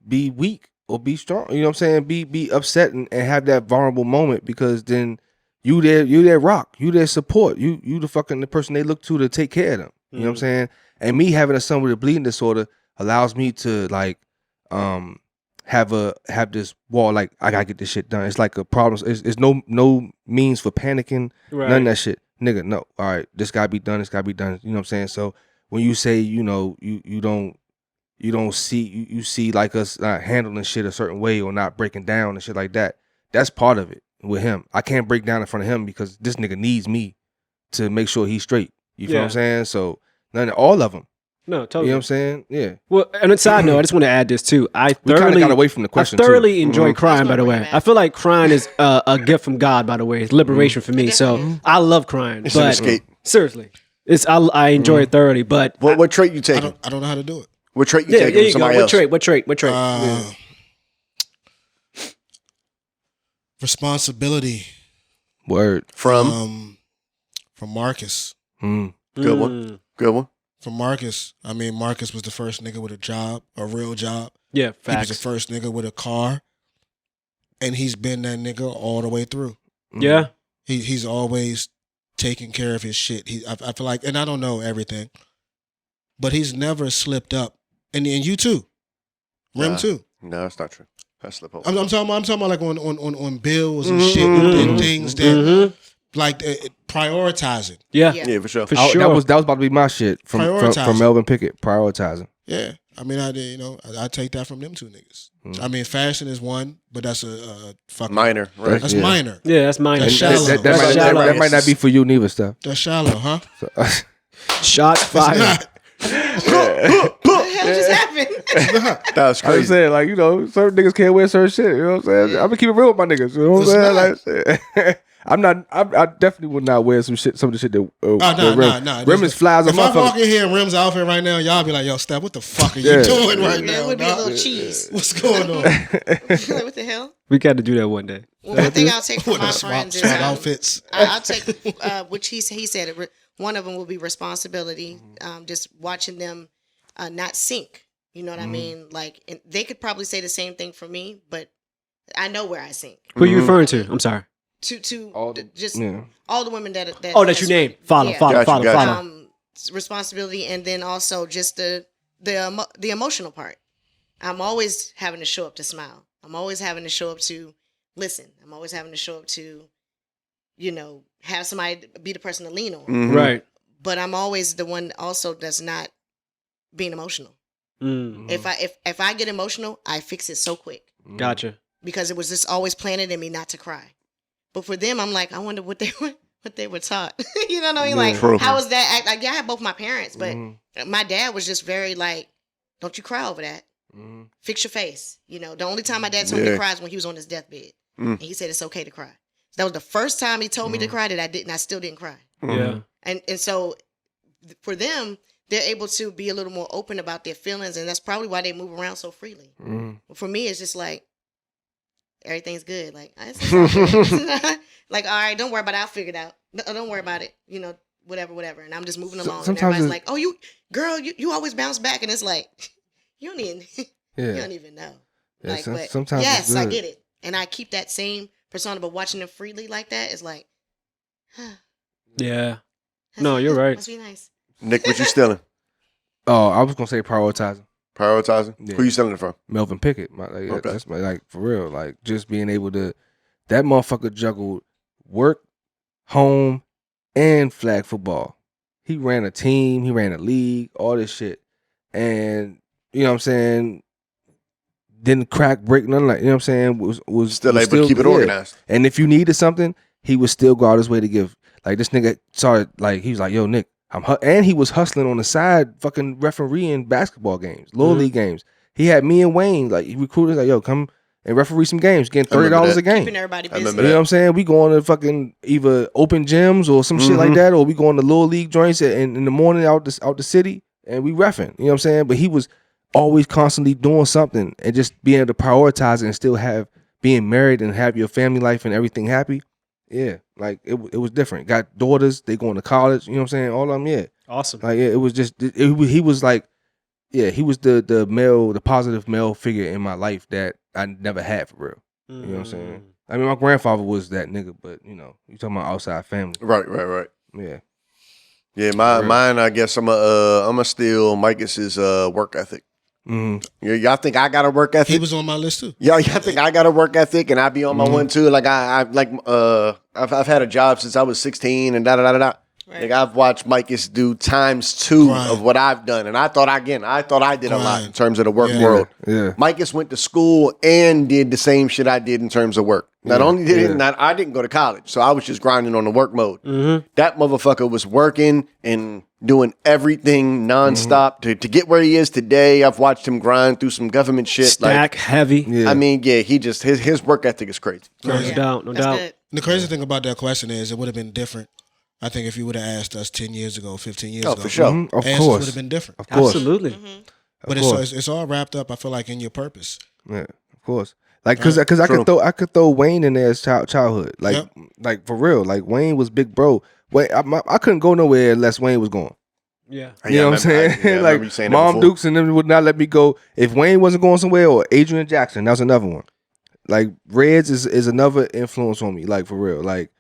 be weak or be strong. You know what I'm saying? Be upset and have that vulnerable moment, because then you their rock, you their support, you the person they look to take care of them. You know what I'm saying? And me having a son with a bleeding disorder allows me to like have this wall, like I gotta get this shit done. It's like a problem. It's no means for panicking. Right. None of that shit, nigga. No, all right, this gotta be done. This gotta be done. You know what I'm saying? So when you say you don't see you see like us not handling shit a certain way or not breaking down and shit like that, that's part of it with him. I can't break down in front of him because this nigga needs me to make sure he's straight. You feel what I'm saying? So all of them. No, totally. You know what I'm saying? Yeah. Well, and a side note, I just want to add this too. We kind of got away from the question. I thoroughly enjoy too. crying, by the way. I feel like crying is a gift from God, by the way. It's liberation for me. So I love crying. It's but an escape. Seriously, I enjoy it thoroughly. But what trait you taking? I don't know how to do it. What trait you taking? There you Somebody go. else? What trait? Responsibility. Word. From Marcus. Good one. Good one. From Marcus. I mean, Marcus was the first nigga with a job, a real job. Yeah, He was the facts. first nigga with a car, and he's been that nigga all the way through. Yeah. He's always taking care of his shit. I feel like, and I don't know everything, but he's never slipped up. And you too, Rim too. No, that's not true. That's slip over. I'm talking about like on bills and shit and things that like prioritizing. Yeah. Yeah, for sure. For sure. That was about to be my shit from Prioritizing. Melvin Pickett. Prioritizing. Yeah, I mean, I take that from them two niggas. I mean, fashion is one, but that's a fucking Minor, right? That's Yeah. minor. Yeah, that's mine. That's shallow. That might not be for you neither, Steph. That's shallow, huh? Shot It's fired. not. What the hell just happened? That was I was crazy. saying, like, certain niggas can't wear certain shit. You know what I'm saying? I'm gonna keep it real with my niggas. You know what I'm saying? Like, I definitely would not wear some of the shit that Nah. Rim is flies. If I walk in here in Rim's outfit right now, y'all be like, "Yo, Steph, what the fuck are you doing right now? It would be a dog? little cheese. What's going on?" Like, what the hell? We got to do that one day. Well, one thing I'll take from With my the swap friends is outfits. I'll take which he said it. One of them will be responsibility. Just watching them not sink. You know what I mean? Like, and they could probably say the same thing for me, but I know where I sink. Who are you referring to? I'm sorry. To All all the women that That you named. Follow. Gotcha. Responsibility, and then also just the emotional part. I'm always having to show up to smile. I'm always having to show up to listen. I'm always having to show up to, have somebody be the person to lean on. Right. But I'm always the one also that's not being emotional. If I get emotional, I fix it so quick Gotcha. because it was just always planted in me not to cry. But for them, I'm like, I wonder what they were taught. You know what I mean? Like, True. how was that? Like, yeah, I had both my parents, but my dad was just very like, don't you cry over that. Fix your face. The only time my dad told me to cry is when he was on his deathbed. And he said it's okay to cry. That was the first time he told me to cry that I still didn't cry. Yeah. And so for them, they're able to be a little more open about their feelings, and that's probably why they move around so freely. For me, it's just like, everything's good. Like, it's all good. Like, all right, don't worry about it. I'll figure it out. Don't worry about it. Whatever. And I'm just moving along. And everybody's like, oh, you always bounce back. And it's like, you don't even know. Yeah, Like, but sometimes yes, it's I good. get it. And I keep that same persona, but watching them freely like that is like, Yeah. No, you're right. Must be nice. Nick, what you stealing? Oh, I was gonna say prioritizing. Prioritizing? Yeah. Who you stealing it from? Melvin Pickett. Okay. That's for real. Like, just being able to, that motherfucker juggled work, home, and flag football. He ran a team, he ran a league, all this shit. And, you know what I'm saying, didn't crack, break, nothing like, you know what I'm saying, was Still able to keep it organized. And if you needed something, he would still go out his way to give. Like, this nigga started, like, he was like, yo, Nick, and he was hustling on the side, fucking refereeing basketball games, little league games. He had me and Wayne, like, he recruited, like, yo, come and referee some games, getting $30 a game. Keeping everybody I busy. remember You know what I'm saying? We going to fucking either open gyms or some shit like that, or we going to little league joints in the morning out the city, and we reffing. You know what I'm saying? But he was always constantly doing something, and just being able to prioritize it and still have being married and have your family life and everything happy. Yeah, like it was different. Got daughters, they going to college. You know what I'm saying? All of them, yeah. Awesome. Like it was just he was like he was the positive male figure in my life that I never had for real. You know what I'm saying? I mean, my grandfather was that nigga, but you talking about outside family. Right. Yeah. Yeah, mine. I guess I'm a steal Micah's work ethic. Mm-hmm. Y'all think I got a work ethic? He was on my list too. Y'all think I got a work ethic and I be on my one too? Like I've had a job since I was 16 and da. Right. Like I've watched Micah's do times 2 Grind. of what I've done, and I thought I did a lot Grind. in terms of the work Yeah. world. Yeah. Micah's went to school and did the same shit I did in terms of work. Not only did I didn't go to college, so I was just grinding on the work mode. That motherfucker was working and doing everything nonstop to get where he is today. I've watched him grind through some government shit. Stack heavy. Yeah. I mean, he just his work ethic is crazy. No Crazy. doubt. No That's doubt. good. The crazy thing about that question is it would have been different. I think if you would have asked us 10 years ago, 15 years Oh, ago, for sure. Of answers course. would have been different. Of course. Absolutely. But Of course. it's all wrapped up, I feel like, in your purpose. Yeah, of course. Like, cause I True. could throw Wayne in there as childhood. Like, Yep. like for real. Like Wayne was big bro. Wait, I couldn't go nowhere unless Wayne was gone. Yeah. You know what I'm saying? I remember you Like saying that Mom before. Dukes and them would not let me go if Wayne wasn't going somewhere, or Adrian Jackson. That's another one. Like Reds is another influence on me. Like for real. Like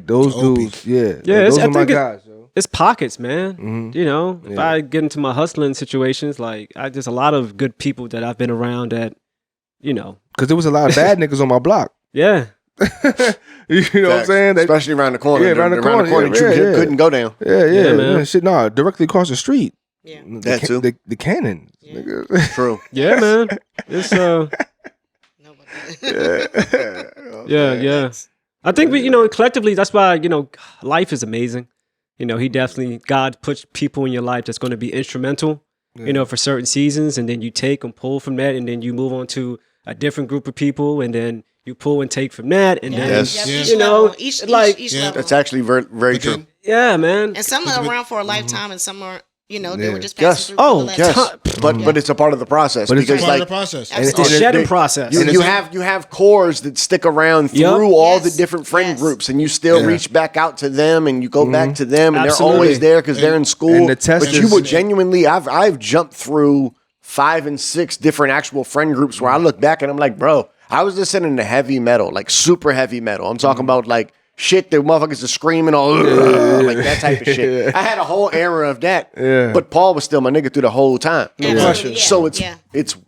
those Opie. dudes. Yeah. Yeah, Like, it's- those I are my think guys. Yo. It's pockets, man. Mhm. You know, if Yeah. I get into my hustling situations, like there's a lot of good people that I've been around that, Cause there was a lot of bad niggas on my block. yeah. You know what I'm Facts. saying? They- Especially around the corner. Yeah, around the corner, that yeah, you yeah. couldn't go down. yeah, Yeah, man. Shit, nah, directly across the street. Yeah. That too. The cannon. Yeah. Nigga. True. Yeah, man. It's Nobody. yeah. I think we, collectively, that's why, life is amazing. He definitely, God puts people in your life that's going to be instrumental, for certain seasons, and then you take and pull from that, and then you move on to a different group of people, and then you pull and take from that, and then, Yes. Yeah. Each You know, level, each like- each Yeah. level. That's actually very But true. then, yeah, man. And some are around for a lifetime, and some are, they Yeah. were just Yes. passing through. Oh, for the last- Yes, but it's a part of the process But it's because part like of the process. It's the Absolutely. shedding they- process. you have cores that stick around through Yup. all the Yes. different friend Yes. groups, and you still Yeah. reach back out to them, and you go back to them, and Absolutely. they're always there because they're in school. and the test but you is- will genuinely, I've jumped through 5 and 6 different actual friend groups where I look back and I'm like, bro, I was listening to heavy metal, like super heavy metal. I'm talking about like shit that motherfuckers are screaming all like that type of shit. I had a whole era of that, Yeah. but Paul was still my nigga through the whole time. Absolutely, yeah. So it's Yeah.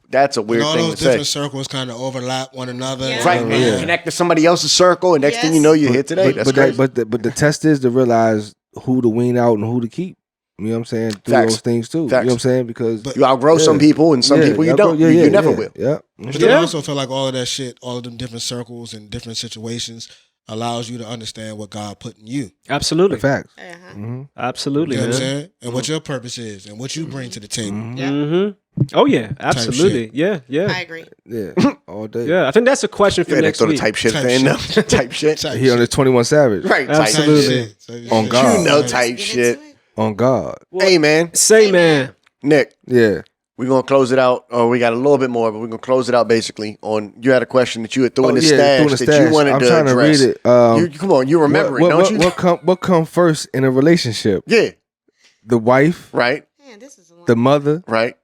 that's a weird and all thing those to say. different circles kind of overlap one another. Yeah. Right, man. You connect to somebody else's circle, and next thing you know, you're here today. That's crazy. but the test is to realize who to wean out and who to keep. You know what I'm saying? Do Facts. those things too. Facts. You know what I'm saying? Because But- you outgrow some people, and some people you don't. You never will. Yeah. But then I also feel like all of that shit, all of them different circles and different situations allows you to understand what God put in you. Absolutely. Facts. Uh-huh. Mm-hmm. Absolutely, You know man. what I'm saying? And what your purpose is and what you bring to the table. Yeah. Mm-hmm. Oh, yeah. Absolutely. Yeah, yeah. I agree. Yeah. All day. Yeah, I think that's a question for Yeah, that next sort of week. type shit Type thing, shit. though. Type shit. Type He on shit. his 21 Savage. Right. Absolutely. Type shit. On God. You know, Let's type get shit. into it. On God. Hey, man. Say, man. Nick, Yeah. we're going to close it out. Or we got a little bit more, but we're going to close it out basically on you had a question that you had threw in the stash that you wanted I'm to trying address. to read it. You, come on, you remember it, don't you? What come first in a relationship? Yeah. The wife, Right. Man, this is a long. the mother, Right.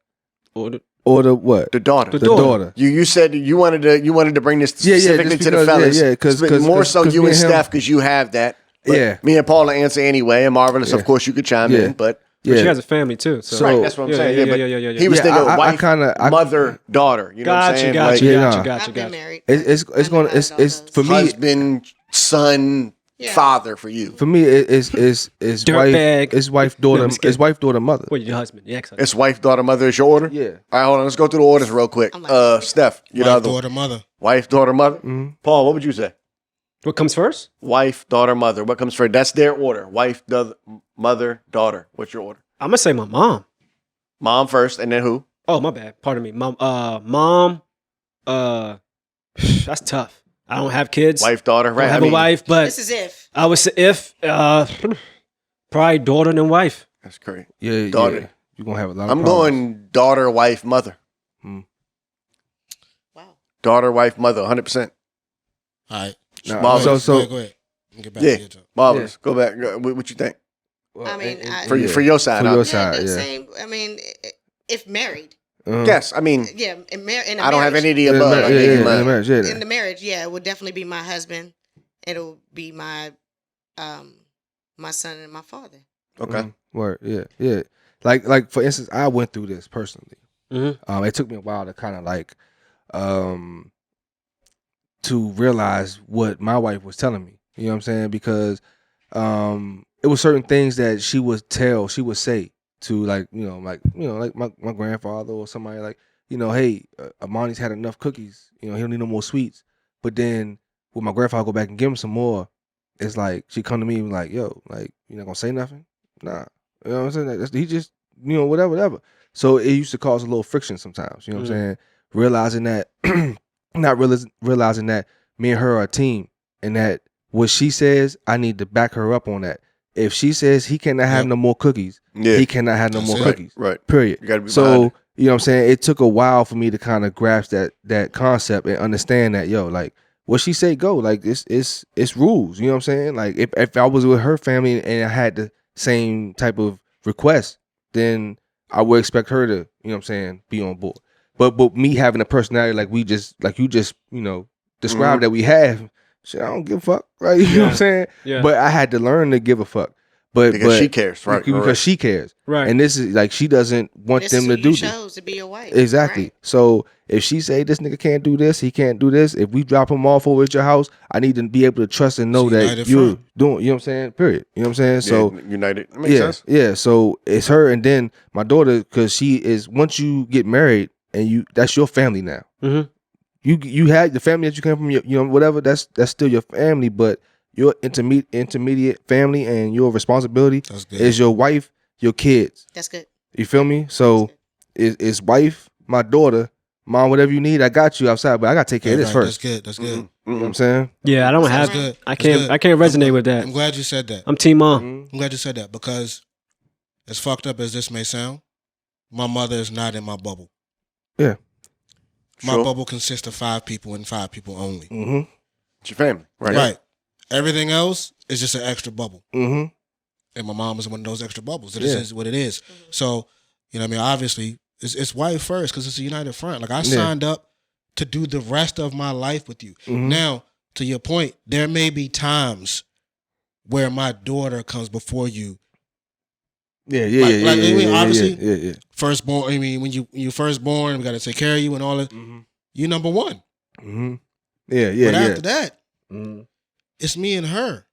Or the- or the what? The daughter. The The daughter. daughter. You said you wanted to bring this Yeah, specifically just to the because- fellas. yeah, 'cause- more so 'cause you me and and him- Steph because you have that. But Yeah. me and Paul answer anyway, and Marvelous, Yeah. of course, you could chime Yeah. in, but But Yeah. she has a family too. So, right, that's what I'm yeah, saying. Yeah, but yeah. he was Yeah, thinking I wife, kinda- mother, daughter. You know what I'm Gotcha, saying? gotcha, Like, Yeah, gotcha, nah. gotcha, I've been gotcha. married. It's gonna it's for me husband, son, Yeah. father for you. for me it's Dirtbag. wife No, I'm daughter just kidding. it's wife daughter mother. Wait, your husband. Yeah, ex-husband. It's wife, daughter, mother is your order? Yeah. All right, hold on. Let's go through the orders real quick. I'm like- Steph, you're the Wife, other one. daughter, mother. Wife, daughter, mother. Mhm. Paul, what would you say? What comes first? Wife, daughter, mother. What comes first? That's their order. Wife, mother, daughter. What's your order? I'm gonna say my mom. Mom first, and then who? Oh, my bad. Pardon me. Mom. That's tough. I don't have kids. Wife, daughter, I right? don't have I mean, a wife, but This is if. I would say if probably daughter than wife. That's great. Yeah, Daughter. yeah. You're gonna have a lot of I'm problems. going daughter, wife, mother. Wow. Daughter, wife, mother, 100%. All right. Nah, Marvelous. so Go ahead. Get back Yeah. to your talk. Marvelous. Go back. What you think? well, I mean, and- I- For your side. For huh? your Yeah, side, the yeah. same. I mean, if married. Yes, I mean, Yeah, I don't have any of the above. In the marriage, it would definitely be my husband. It'll be my my son and my father. Okay. Word. Yeah. Like for instance, I went through this personally. Mm-hmm. It took me a while to kind of like to realize what my wife was telling me. You know what I'm saying? Because it was certain things that she would say to like my grandfather or somebody like, hey, Amani's had enough cookies. He don't need no more sweets. But then when my grandfather go back and give him some more, it's like she come to me and like, yo, like, you not gonna say nothing? Nah. You know what I'm saying? He just, whatever. So it used to cause a little friction sometimes. You know what I'm saying? Realizing that, not realizing that me and her are a team, and that what she says, I need to back her up on that. If she says he cannot have no more cookies, he cannot have no more cookies. Right. Period. You gotta be so, you know what I'm saying? It took a while for me to kind of grasp that concept and understand that, yo, like, what she say go. Like, it's rules. You know what I'm saying? Like, if I was with her family and I had the same type of request, then I would expect her to, you know what I'm saying, be on board. But me having a personality like you just described that we have, shit, I don't give a fuck. Right? You know what I'm saying? Yeah. But I had to learn to give a fuck. Because she cares, right? Because she cares. Right. And this is like, she doesn't want them to do this. Chose to be your wife. Exactly. Right. So if she say this nigga can't do this, he can't do this, if we drop him off over at your house, I need to be able to trust and know that you're doing, you know what I'm saying? Period. You know what I'm saying? So united. That makes sense. Yeah. So it's her and then my daughter, because she is, once you get married and that's your family now. Mm-hmm. You had the family that you came from, whatever, that's still your family, but your intermediate family and your responsibility is your wife, your kids. That's good. You feel me? So it's wife, my daughter, mom, whatever you need, I got you outside, but I gotta take care of this first. That's good. Mm-hmm. You know what I'm saying? Yeah, I don't have good. I can't resonate with that. I'm glad you said that. I'm team mom. I'm glad you said that, because as fucked up as this may sound, my mother is not in my bubble. Yeah. My bubble consists of 5 people and 5 people only. Mm-hmm. It's your family, right? Right. Everything else is just an extra bubble. Mm-hmm. And my mom is one of those extra bubbles. It is what it is. So, obviously, it's wife first, because it's a united front. Like, I signed up to do the rest of my life with you. Mm-hmm. Now, to your point, there may be times where my daughter comes before you. Obviously, firstborn. I mean, when you firstborn, we got to take care of you and all that. Mm-hmm. You number one. Mm-hmm. But after that, it's me and her.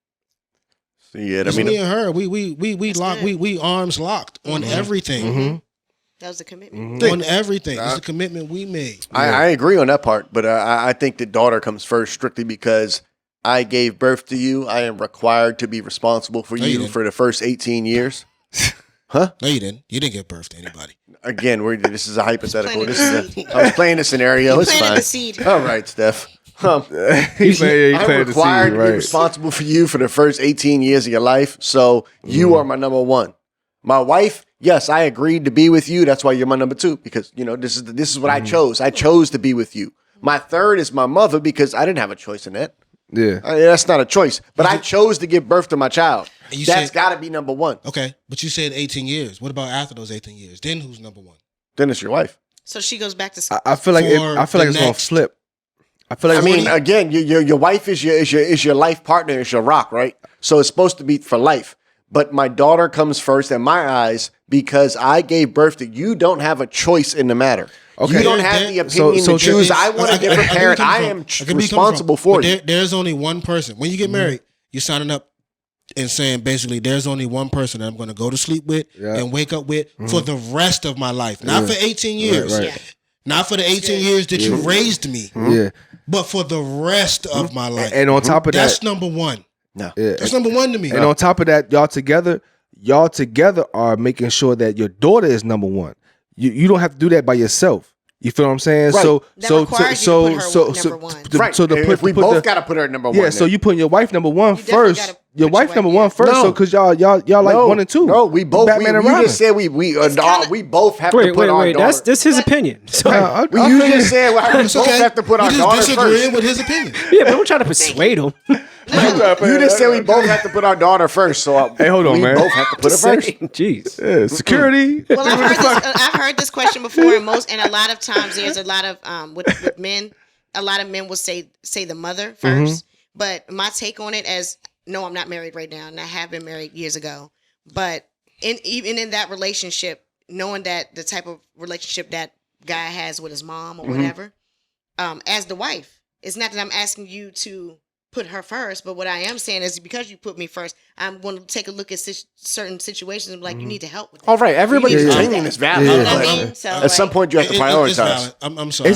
It's me and her. We lock. We arms locked on everything. Mm-hmm. That was a commitment. On everything. It's a commitment we made. I agree on that part, but I think the daughter comes first strictly because I gave birth to you. I am required to be responsible for you for the first 18 years. Huh? No, you didn't. You didn't give birth to anybody. Again, this is a hypothetical. I was playing a scenario. It's fine. The seed. All right, Steph. I'm required to be responsible for you for the first 18 years of your life. So you are my number one. My wife, yes, I agreed to be with you. That's why you're my number 2, because this is what I chose. I chose to be with you. My third is my mother, because I didn't have a choice in that. Yeah, that's not a choice. But I chose to give birth to my child. That's got to be number 1. Okay, but you said 18 years. What about after those 18 years? Then who's number 1? Then it's your wife. So she goes back to school. I feel like it's gonna flip. Again, your wife is your life partner, is your rock, right? So it's supposed to be for life. But my daughter comes first in my eyes because I gave birth to you. Don't have a choice in the matter. Okay. You don't have the opinion to choose. I want a different parent. I am responsible for you. There's only one person. When you get married, you're signing up and saying basically there's only one person that I'm going to go to sleep with and wake up with for the rest of my life. Not for 18 years. Right. Yeah. Not for the 18 years that you raised me. Yeah. But for the rest of my life. And on top of that, that's number 1. No. Yeah. That's number 1 to me. And on top of that, y'all together are making sure that your daughter is number 1. You don't have to do that by yourself. You feel what I'm saying? Right. If we both got to put her at number 1. Yeah, so you putting your wife number 1 first. Your wife number 1 first. No. So because y'all like 1 and 2. No, we both. We just said we both have to put our daughter. That's his opinion. Sorry. You just said we both have to put our daughter first. Disagreeing with his opinion. Yeah, but I'm trying to persuade him. You just said we both have to put our daughter first, so hey, hold on, we man. both have to put her first. Jeez. Yeah, security. Well, I've heard this question before, and a lot of times there's a lot of with men, a lot of men will say the mother 1st. But my take on it as no, I'm not married right now, and I have been married years ago. But even in that relationship, knowing that the type of relationship that guy has with his mom or whatever, as the wife, it's not that I'm asking you to put her first, but what I am saying is because you put me first, I'm going to take a look at certain situations and be like, you need to help with that. All right, everybody's opinion is valid. You know what I mean? So, at some point, you have to prioritize. It's valid. I'm sorry.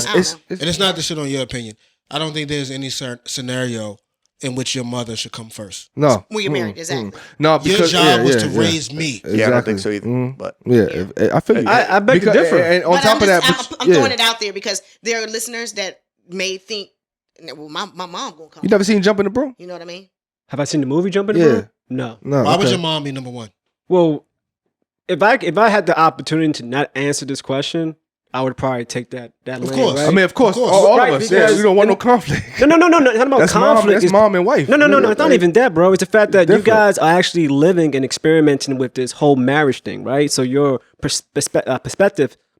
And it's not to shit on your opinion. I don't think there's any scenario in which your mother should come first. No. when you're married, exactly. No, because Your job was to raise me. Exactly. Yeah, I don't think so either. But I feel you. I beg to differ. And on But top of that, I'm throwing it out there because there are listeners that may think, well, my mom gonna come. you never seen Jump in the Broom? You know what I mean? Have I seen the movie Jump in the Yeah. Broom? No. No. Why would okay. your mom be number one? Well, if I had the opportunity to not answer this question, I would probably take that lane. course. Right? I mean, of course, Of course. all Right, of us. because- Yeah, we don't want no conflict. no. It's not about That's conflict. It's- mom and wife. No. It's not even that, bro. It's the fact that you different. guys are actually living and experimenting with this whole marriage thing, right? So your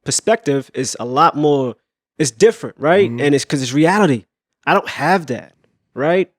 perspective is a lot more. It's different, right? And it's because it's reality. I don't have that, right?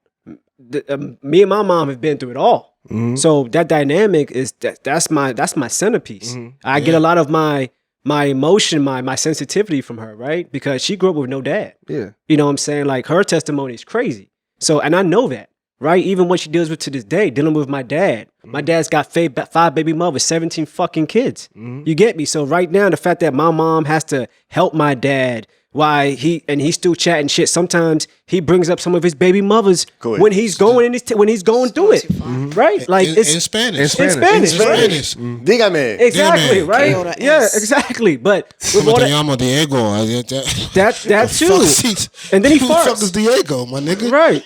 Me and my mom have been through it all. So that dynamic is that's my centerpiece. I get a lot of my emotion, my sensitivity from her, right? Because she grew up with no dad. Yeah. You know what I'm saying? Like her testimony is crazy. So, and I know that, right? Even what she deals with to this day, dealing with my dad. My dad's got 5 baby mothers, 17 fucking kids. You get me? So right now, the fact that my mom has to help my dad why he's still chatting shit. Sometimes he brings up some of his baby mothers when he's going when he's going through it, right? Like in it's Spanish. In Spanish, right? Dígame. Exactly, Dígame. right? Yoda Yeah, S. exactly. But with Como all te that, llamo Diego. that too. And then he Who the fuck farts. is Diego, my nigga? Right.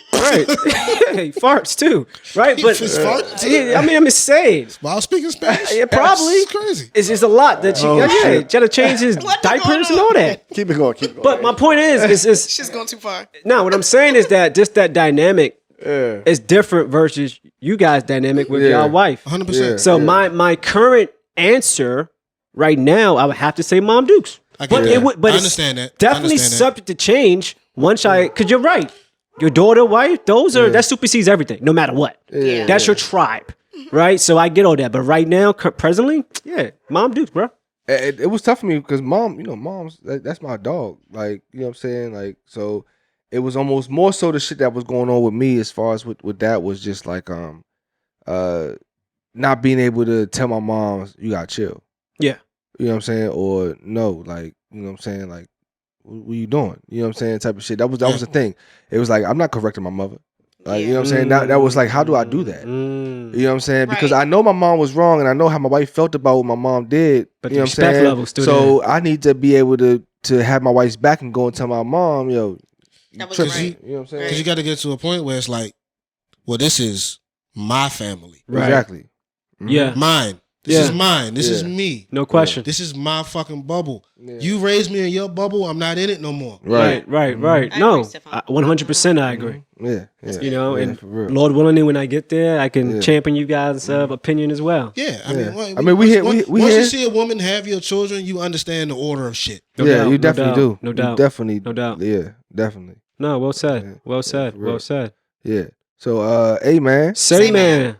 He farts too, right? But He farts too? yeah, I mean, I'm insane. While speaking Spanish? Yeah, probably. It's crazy. It's just a lot that you gotta change his What the diapers going and all that. Keep it going. But my point is She's going too far. no. What I'm saying is that just that dynamic is different versus you guys' dynamic with your wife. 100%. So my current answer right now, I would have to say Mom Dukes. I get that. But I it's understand that. definitely subject to change once because you're right. Your daughter, wife, that supersedes everything, no matter what. Yeah. That's your tribe, right? So I get all that. But right now, presently, Mom Dukes, bro. It was tough for me because mom's that's my dog. Like, you know what I'm saying? Like, so it was almost more so the shit that was going on with me as far as with that was just like not being able to tell my mom you gotta chill. Yeah. You know what I'm saying? Or no, like, you know what I'm saying? Like, what are you doing? You know what I'm saying? Type of shit. That was the thing. It was like, I'm not correcting my mother. Like, you know what I'm saying? That was like, how do I do that? You know what I'm saying? Because I know my mom was wrong and I know how my wife felt about what my mom did. But you know the what I'm respect saying? level's still so there. I need to be able to have my wife's back and go and tell my mom, yo, That was tripping. right. You know what I'm saying? Because you got to get to a point where it's like, well, this is my family. Right. Exactly. Yeah. Mine. This is mine. This is me. No question. This is my fucking bubble. You raised me in your bubble. I'm not in it no more. Right. I No, agree, Stefan. 100% I agree. Yeah. You know, Yeah, and for real. Lord willing, when I get there, I can champion you guys' opinion as well. Yeah. I mean, we once here. you see a woman have your children, you understand the order of shit. No yeah, doubt, you no definitely doubt, do. no You doubt. definitely. No doubt. Yeah, definitely. No, well said. Yeah. Well said. for real. Well said. Yeah. So, hey, man. Say, man.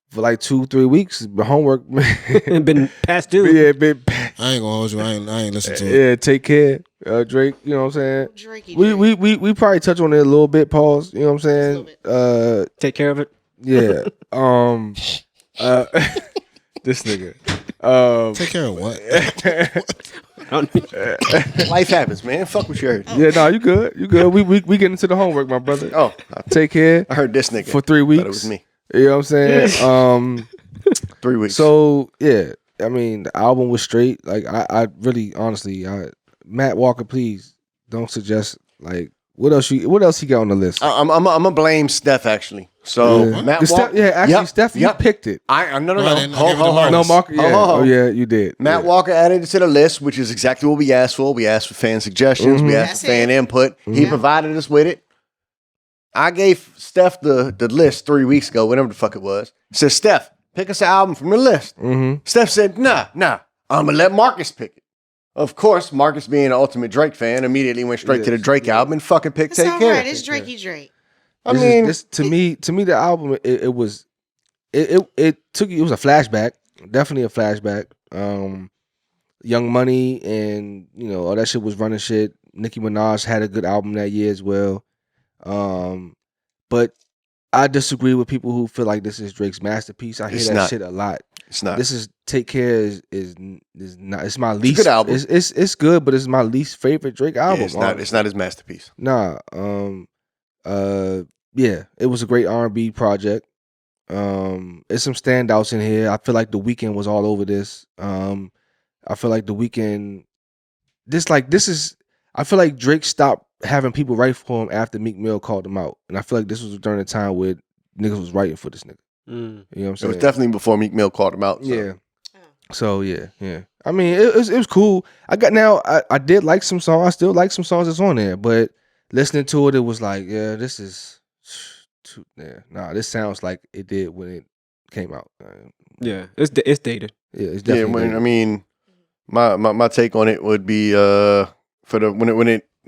For like 2-3 weeks, the homework. Been past due. Yeah, been. I ain't gonna hold you. I ain't listen to it. Yeah, take care, Drake. You know what I'm saying? Drakey. We probably touch on it a little bit. Pause. You know what I'm Just saying? Take care of it. Yeah. This nigga. Take care of what? I don't need- Life happens, man. Fuck what you heard. Yeah, no, you good. You good. We get into the homework, my brother. Oh, Take care I heard this nigga for 3 weeks. Thought it was me. You know what I'm saying? 3 weeks. So yeah, I mean the album was straight. Like I really honestly, Matt Walker, please don't suggest like what else he got on the list. I'm gonna blame Steph actually. So Yeah. Matt Steph- Walker. yeah, actually, Steph, you picked it. I no. I didn't. I Ho, gave it ho, to ho. Marcus. No, Mark. Yeah. ho, ho. Oh yeah, you did. Matt yeah. Walker added it to the list, which is exactly what we asked for. We asked for fan suggestions. We asked That's for fan it. input. He provided us with it. I gave Steph the list 3 weeks ago, whatever the fuck it was. Said, Steph, pick us an album from the list. Mm-hmm. Steph said, nah, I'm going to let Marcus pick it. Of course, Marcus being an ultimate Drake fan, immediately went straight to the Drake album and fucking picked It's Take all Care. right. It's Drakey Drake. I mean, to me, the album, it was a flashback, definitely a flashback. Young Money and all that shit was running shit. Nicki Minaj had a good album that year as well. But I disagree with people who feel like this is Drake's masterpiece. I hear that shit a lot. It's not. This is Take Care is not. It's my least. It's a good album. It's good, but it's my least favorite Drake album. Yeah, it's not his masterpiece. Nah. Yeah, it was a great R&B project. There's some standouts in here. I feel like The Weeknd was all over this. I feel like The Weeknd. I feel like Drake stopped having people write for him after Meek Mill called him out, and I feel like this was during the time where niggas was writing for this nigga. You know what I'm saying? It was definitely before Meek Mill called him out. So. Yeah. So yeah. I mean, it was cool. I did like some songs. I still like some songs that's on there, but listening to it, it was like, yeah, this is too. Yeah, nah, this sounds like it did when it came out. Yeah, it's dated. Yeah, it's definitely. I mean, my take on it would be the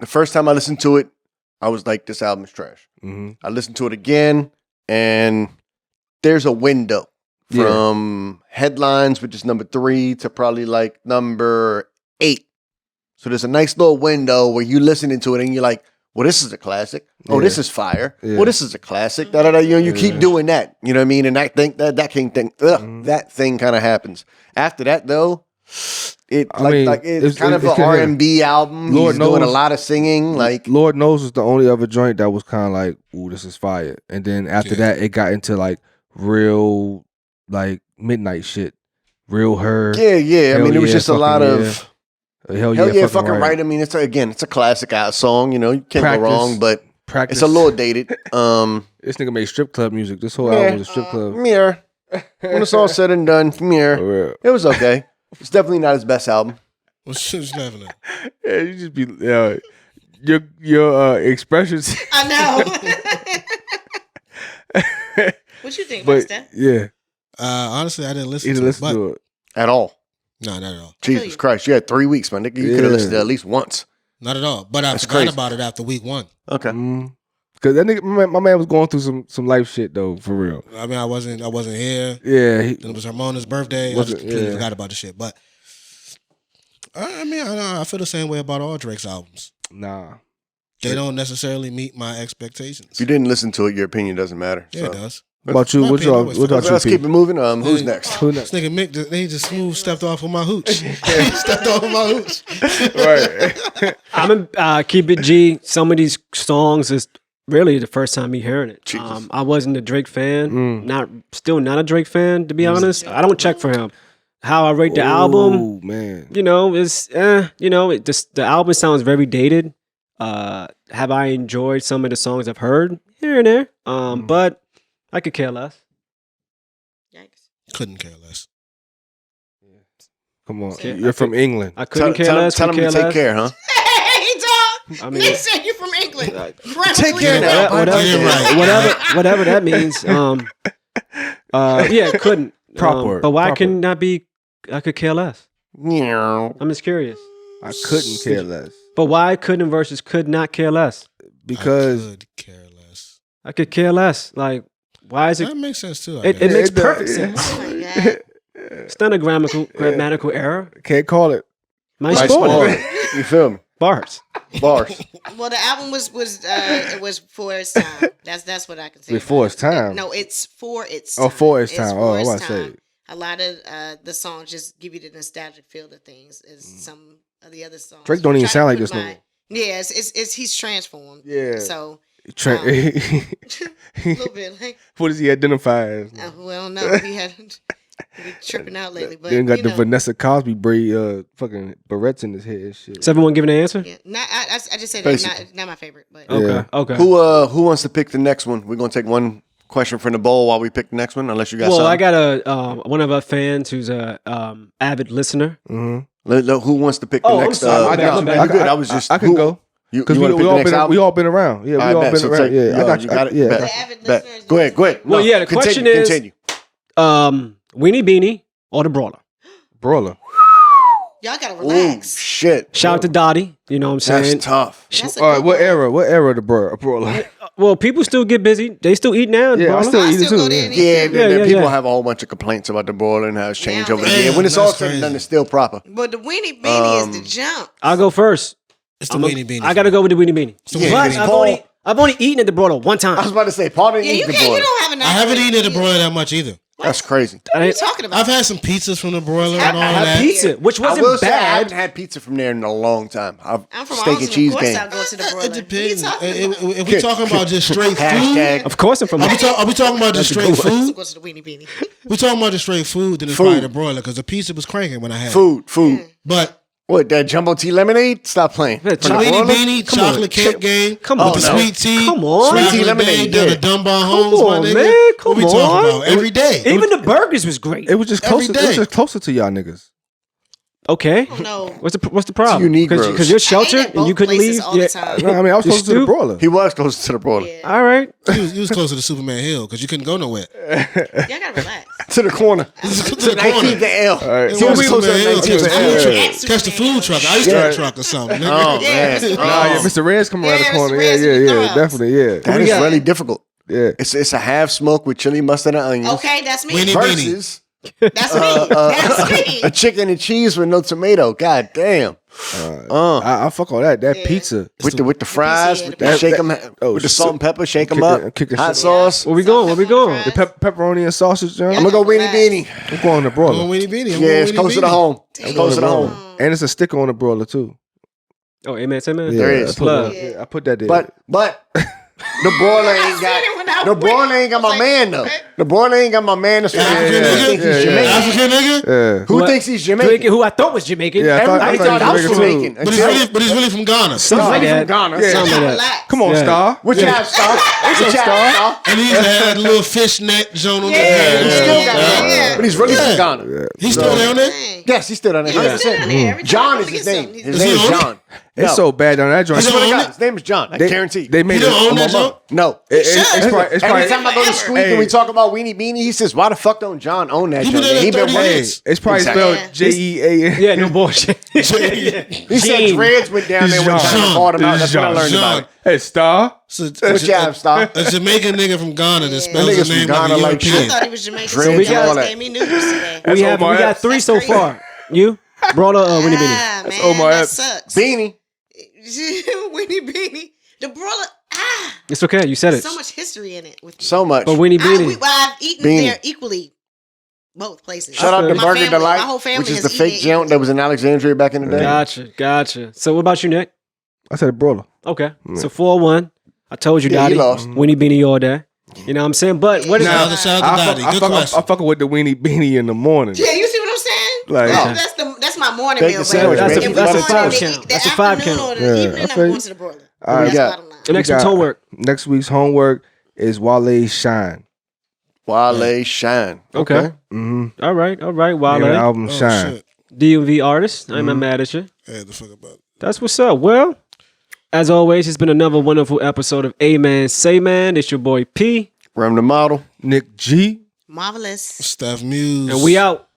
first time I listened to it, I was like, this album is trash. Mm-hmm. I listened to it again, and there's a window from Headlines, which is number 3, to probably like number 8. So there's a nice little window where you listening to it and you're like, well, this is a classic. Oh, this is fire. Yeah. Well, this is a classic. You keep doing that. You know what I mean? And I think that thing kind of happens. After that, though, it's kind of an R&B album. Lord He's knows, doing a lot of singing. Like Lord Knows was the only other joint that was kind of like, ooh, this is fire. And then after that, it got into like real like midnight shit. Real Her. Yeah. I mean, it was just a lot of Hell yeah, fucking right. I mean, it's a classic out song. You can't go wrong, but it's a little dated. This nigga made strip club music. This whole album was a strip club. Mirror. When it's all said and done, Mirror. It was okay. It's definitely not his best album. What's laughing at? Yeah, you just be your expressions. I know. What you think about that? Yeah. Honestly, I didn't listen to it. At all. No, not at all. Jesus Christ. You had 3 weeks, man. You could have listened to it at least once. Not at all. But I forgot about it after week 1. Okay. Because that nigga, my man was going through some life shit though, for real. I mean, I wasn't here. Yeah. It was Ramona's birthday. I just completely forgot about the shit. But I mean, I feel the same way about all Drake's albums. Nah. They don't necessarily meet my expectations. If you didn't listen to it, your opinion doesn't matter. Yeah, it does. What about you? Let's keep it moving. Who's next? This nigga Mick, he just smooth stepped off with my hooch. Stepped off with my hooch. Right. I'm gonna keep it G. Some of these songs is really the first time me hearing it. I wasn't a Drake fan. Still not a Drake fan, to be honest. I don't check for him. How I rate the album, man. It's the album sounds very dated. Have I enjoyed some of the songs I've heard here and there? But I could care less. Yikes. Couldn't care less. Come on, you're from England. I couldn't care less. Tell him to take care, huh? Hey, dog. I mean, They said you from England. Take care now. Whatever that means. Yeah, couldn't. Proper. But why proper. couldn't that be? I could care less. Yeah. I'm just curious. I couldn't care less. But why couldn't versus could not care less? Because I could care less. I could care less. Like, why is it? That makes sense too. It makes perfect does. sense. Oh my God. It's not a grammatical error. Can't call it. My Nice sport. ball. You feel me? Bars. Bars. Well, the album was for its time. That's what I can say. Before its time. No, it's for its Oh, time. for its time. for Oh, I its was about to time. say. A lot of the songs just give you the nostalgic feel to things. As some of the other songs. Drake don't even Try to sound like put this no more. Yeah, it's he's transformed. Yeah. So A little bit like. What does he identify as? Well, no, he hadn't. He been tripping out lately, but Then got the Vanessa Cosby braid, fucking barrettes in his head and shit. Is everyone giving an answer? Yeah, I just said Basically. not my favorite, but Okay. Who wants to pick the next one? We're gonna take one question from the bowl while we pick the next one, unless you got Well, something. I got one of our fans who's a avid listener. Mm-hmm. Who wants to pick the Oh, I'm next? sorry. My bad, no, my bad. you're good. I was just. I can go. Because you we wanna pick the all next been album? we all been around. Yeah, we I all bet. been So around. take- Yeah, I got you. got it. Yeah, I Bet. got The avid Bet. listeners Go ahead. listening. Well, yeah, the question is- continue. Weenie Beanie or the Brawler. Brawler. Y'all gotta Ooh, relax. shit. Shout out to Dottie. You know what I'm saying? That's tough. That's a All right, good what one. era? What era the brawler? Well, people still get busy. They still eat now. Yeah, I Brawler. still I eat it still go too. there and Yeah. eat Yeah, too. then Yeah, people yeah. have a whole bunch of complaints about the broiler and how it's changed Now over the they- year. When it's all That's said and done, crazy. it's still proper. But the Weenie Beanie is the jump. I'll go first. It's the Weenie Beanie. I gotta go with the Weenie Beanie. the Weenie But Beanie. I've only eaten at the Brawler one I was time. about to say, Paul didn't Yeah, eat you the can't. You broiler. don't have enough. I haven't eaten at the broiler that much either. That's crazy. What are you talking about? I've had some pizzas from the broiler and all I had that. pizza, which I will wasn't say I haven't bad. had pizza from there in a long time. I'm from steak Austin. and cheese Of course, game. I'll go to the broiler. It depends. What are you talking about? If we're talking about just straight food, Hashtag Of course, I'm from. are we talking about just straight I'll food? go to the Weenie Beanie. We're talking about just straight food, then it's Food. probably the broiler because the pizza was cranking when I had it. food. But What, that jumbo tea lemonade? Stop playing. Yeah, From the Weenie broiler? Beanie, Come on. chocolate cake game, Come with on the now. sweet tea, Come on. back Sweet tea in the lemonade, day, down yeah. at Dunbar Homes, Come my on, nigga. man. What Come we talking on. about? Every day. Even the burgers was great. It was just Every closer. It was day. just closer to y'all niggas. Okay. No. What's the problem? you Negroes. Because you're sheltered at and you both couldn't places leave. all the time. No, I mean I was You closer to the stoop? brawler. He was close to the broiler. Yeah. All right. You was closer to Superman Hill because you couldn't go nowhere. Y'all gotta relax. To the corner. to the 19th corner. L. right. He was closer to Superman Hill, 19th catch the L. food truck. Yeah. Catch the food truck. I used to have a truck or something. Nigga. Oh, Yeah, man. Mr. Nah, yeah, Oh, Mr. Reds come around Yeah, the corner. Mr. Yeah, Reds yeah, with the yeah, thumbs. definitely, yeah, that is really difficult. yeah. It's a half smoke with chili, mustard, and onions. Okay, that's me. Weenie Beanie. Versus That's me. That's me. a chicken and cheese with no tomato. God damn. I fuck all that. That Yeah. pizza. With the fries, yeah, with the the pizza. shake them, Oh, with the so- salt and pepper, shake them kick up. it- kick it Hot shit. sauce. Where we going? Where we going? The pepperoni and sausage, John. I'm gonna go Weenie Beanie. I'm going to I'm brawler. going Weenie Beanie. I'm Yeah, going it's Weenie closer to Beanie. home. It's closer to home. And it's a sticker on the brawler too. Oh, amen, say man. Yeah, There is. I put Love. that- yeah, I put that there. But the broiler ain't I seen it when I got the went. broiler ain't got I my was man like, though. okay. The broiler ain't got my man. That's African who nigga? thinks he's Yeah, Jamaican. African nigga? yeah. Who thinks he's Jamaican, Jamaican? who I thought was Jamaican. Yeah, I thought- Everybody I thought I was Jamaican Jamaican. too. But he's really from Ghana. Something like Somebody that. from Ghana. Yeah. Something like that. Relax. Come on, Yeah. Star. What you have, Star? What you have, Star? And he had a little fishnet joint on Yeah, the He still got Yeah. it. But he's really Yeah. from Ghana. He's still down there? Dang. Yes, he's still down there. Yeah, he's still 100%. down there. Every time John I is his forget name. something, His Is name he is on it? John. It's No. so bad on that joint. I swear to own God, it? his name is John. I guarantee. They made He it. don't own that my joint? No. It's should. probably. It's Every probably. time I go to Forever. Squeak and we talk about Weenie Beanie, he says, "Why the fuck don't John own that He joint?" been there He been 30 waiting. years. It's probably Exactly. spelled Yeah. JEAN. Yeah, no bullshit. He said Gene. Dreads went down there one time and Jean. called him out. That's what I learned Jean. about it. Hey, Star. What you have, Star? A Jamaican nigga from Ghana that spells That his nigga's name from like a Ghana like I European. thought he was Jamaican. Dreads So and you all just that. gave me news today. That's we got Omar 3 so That's crazy. far. You? Brawler Winnie Beanie. Ah, man, Omar that Epps. sucks. Beanie. Weenie Beanie. The brawler. It's okay. You said it. So much history in it. With So much. But Winnie Beanie. I've eaten Beanie. there equally. Both places. Shout out to My Burger family- Delight, my whole family which is has the fake eaten it. joint that was in Alexandria back in the day. Gotcha. So what about you, Nick? I said a brawler. Okay. So 4-1. I told you, Yeah, he Dottie. lost. Winnie Beanie all day. You know what I'm saying? But what is Shout out that? to shout out to Dottie. Good question. I fucking with the weenie beanie in the morning. Yeah, you see what I'm saying? Like- that's my morning Bacon meal. sandwich, baby. bacon If butter we toast. want to count. eat the That's a 5 afternoon count. or the Yeah, evening, I I'm feel going you. to the broiler. All right. That's got- bottom line. The next We week's got- homework. Next week's homework is Wale Shine. Wale Shine. Okay. Mm-hmm. All right. Name of the Wale. album Oh, Shine. shit. DMV artist. I'm not mad at you. I had to fuck about it. That's what's up. Well, as always, it's been another wonderful episode of Amen Say Man. It's your boy P. Rem the model. Nick G. Marvelous. Steph Muse. And we out.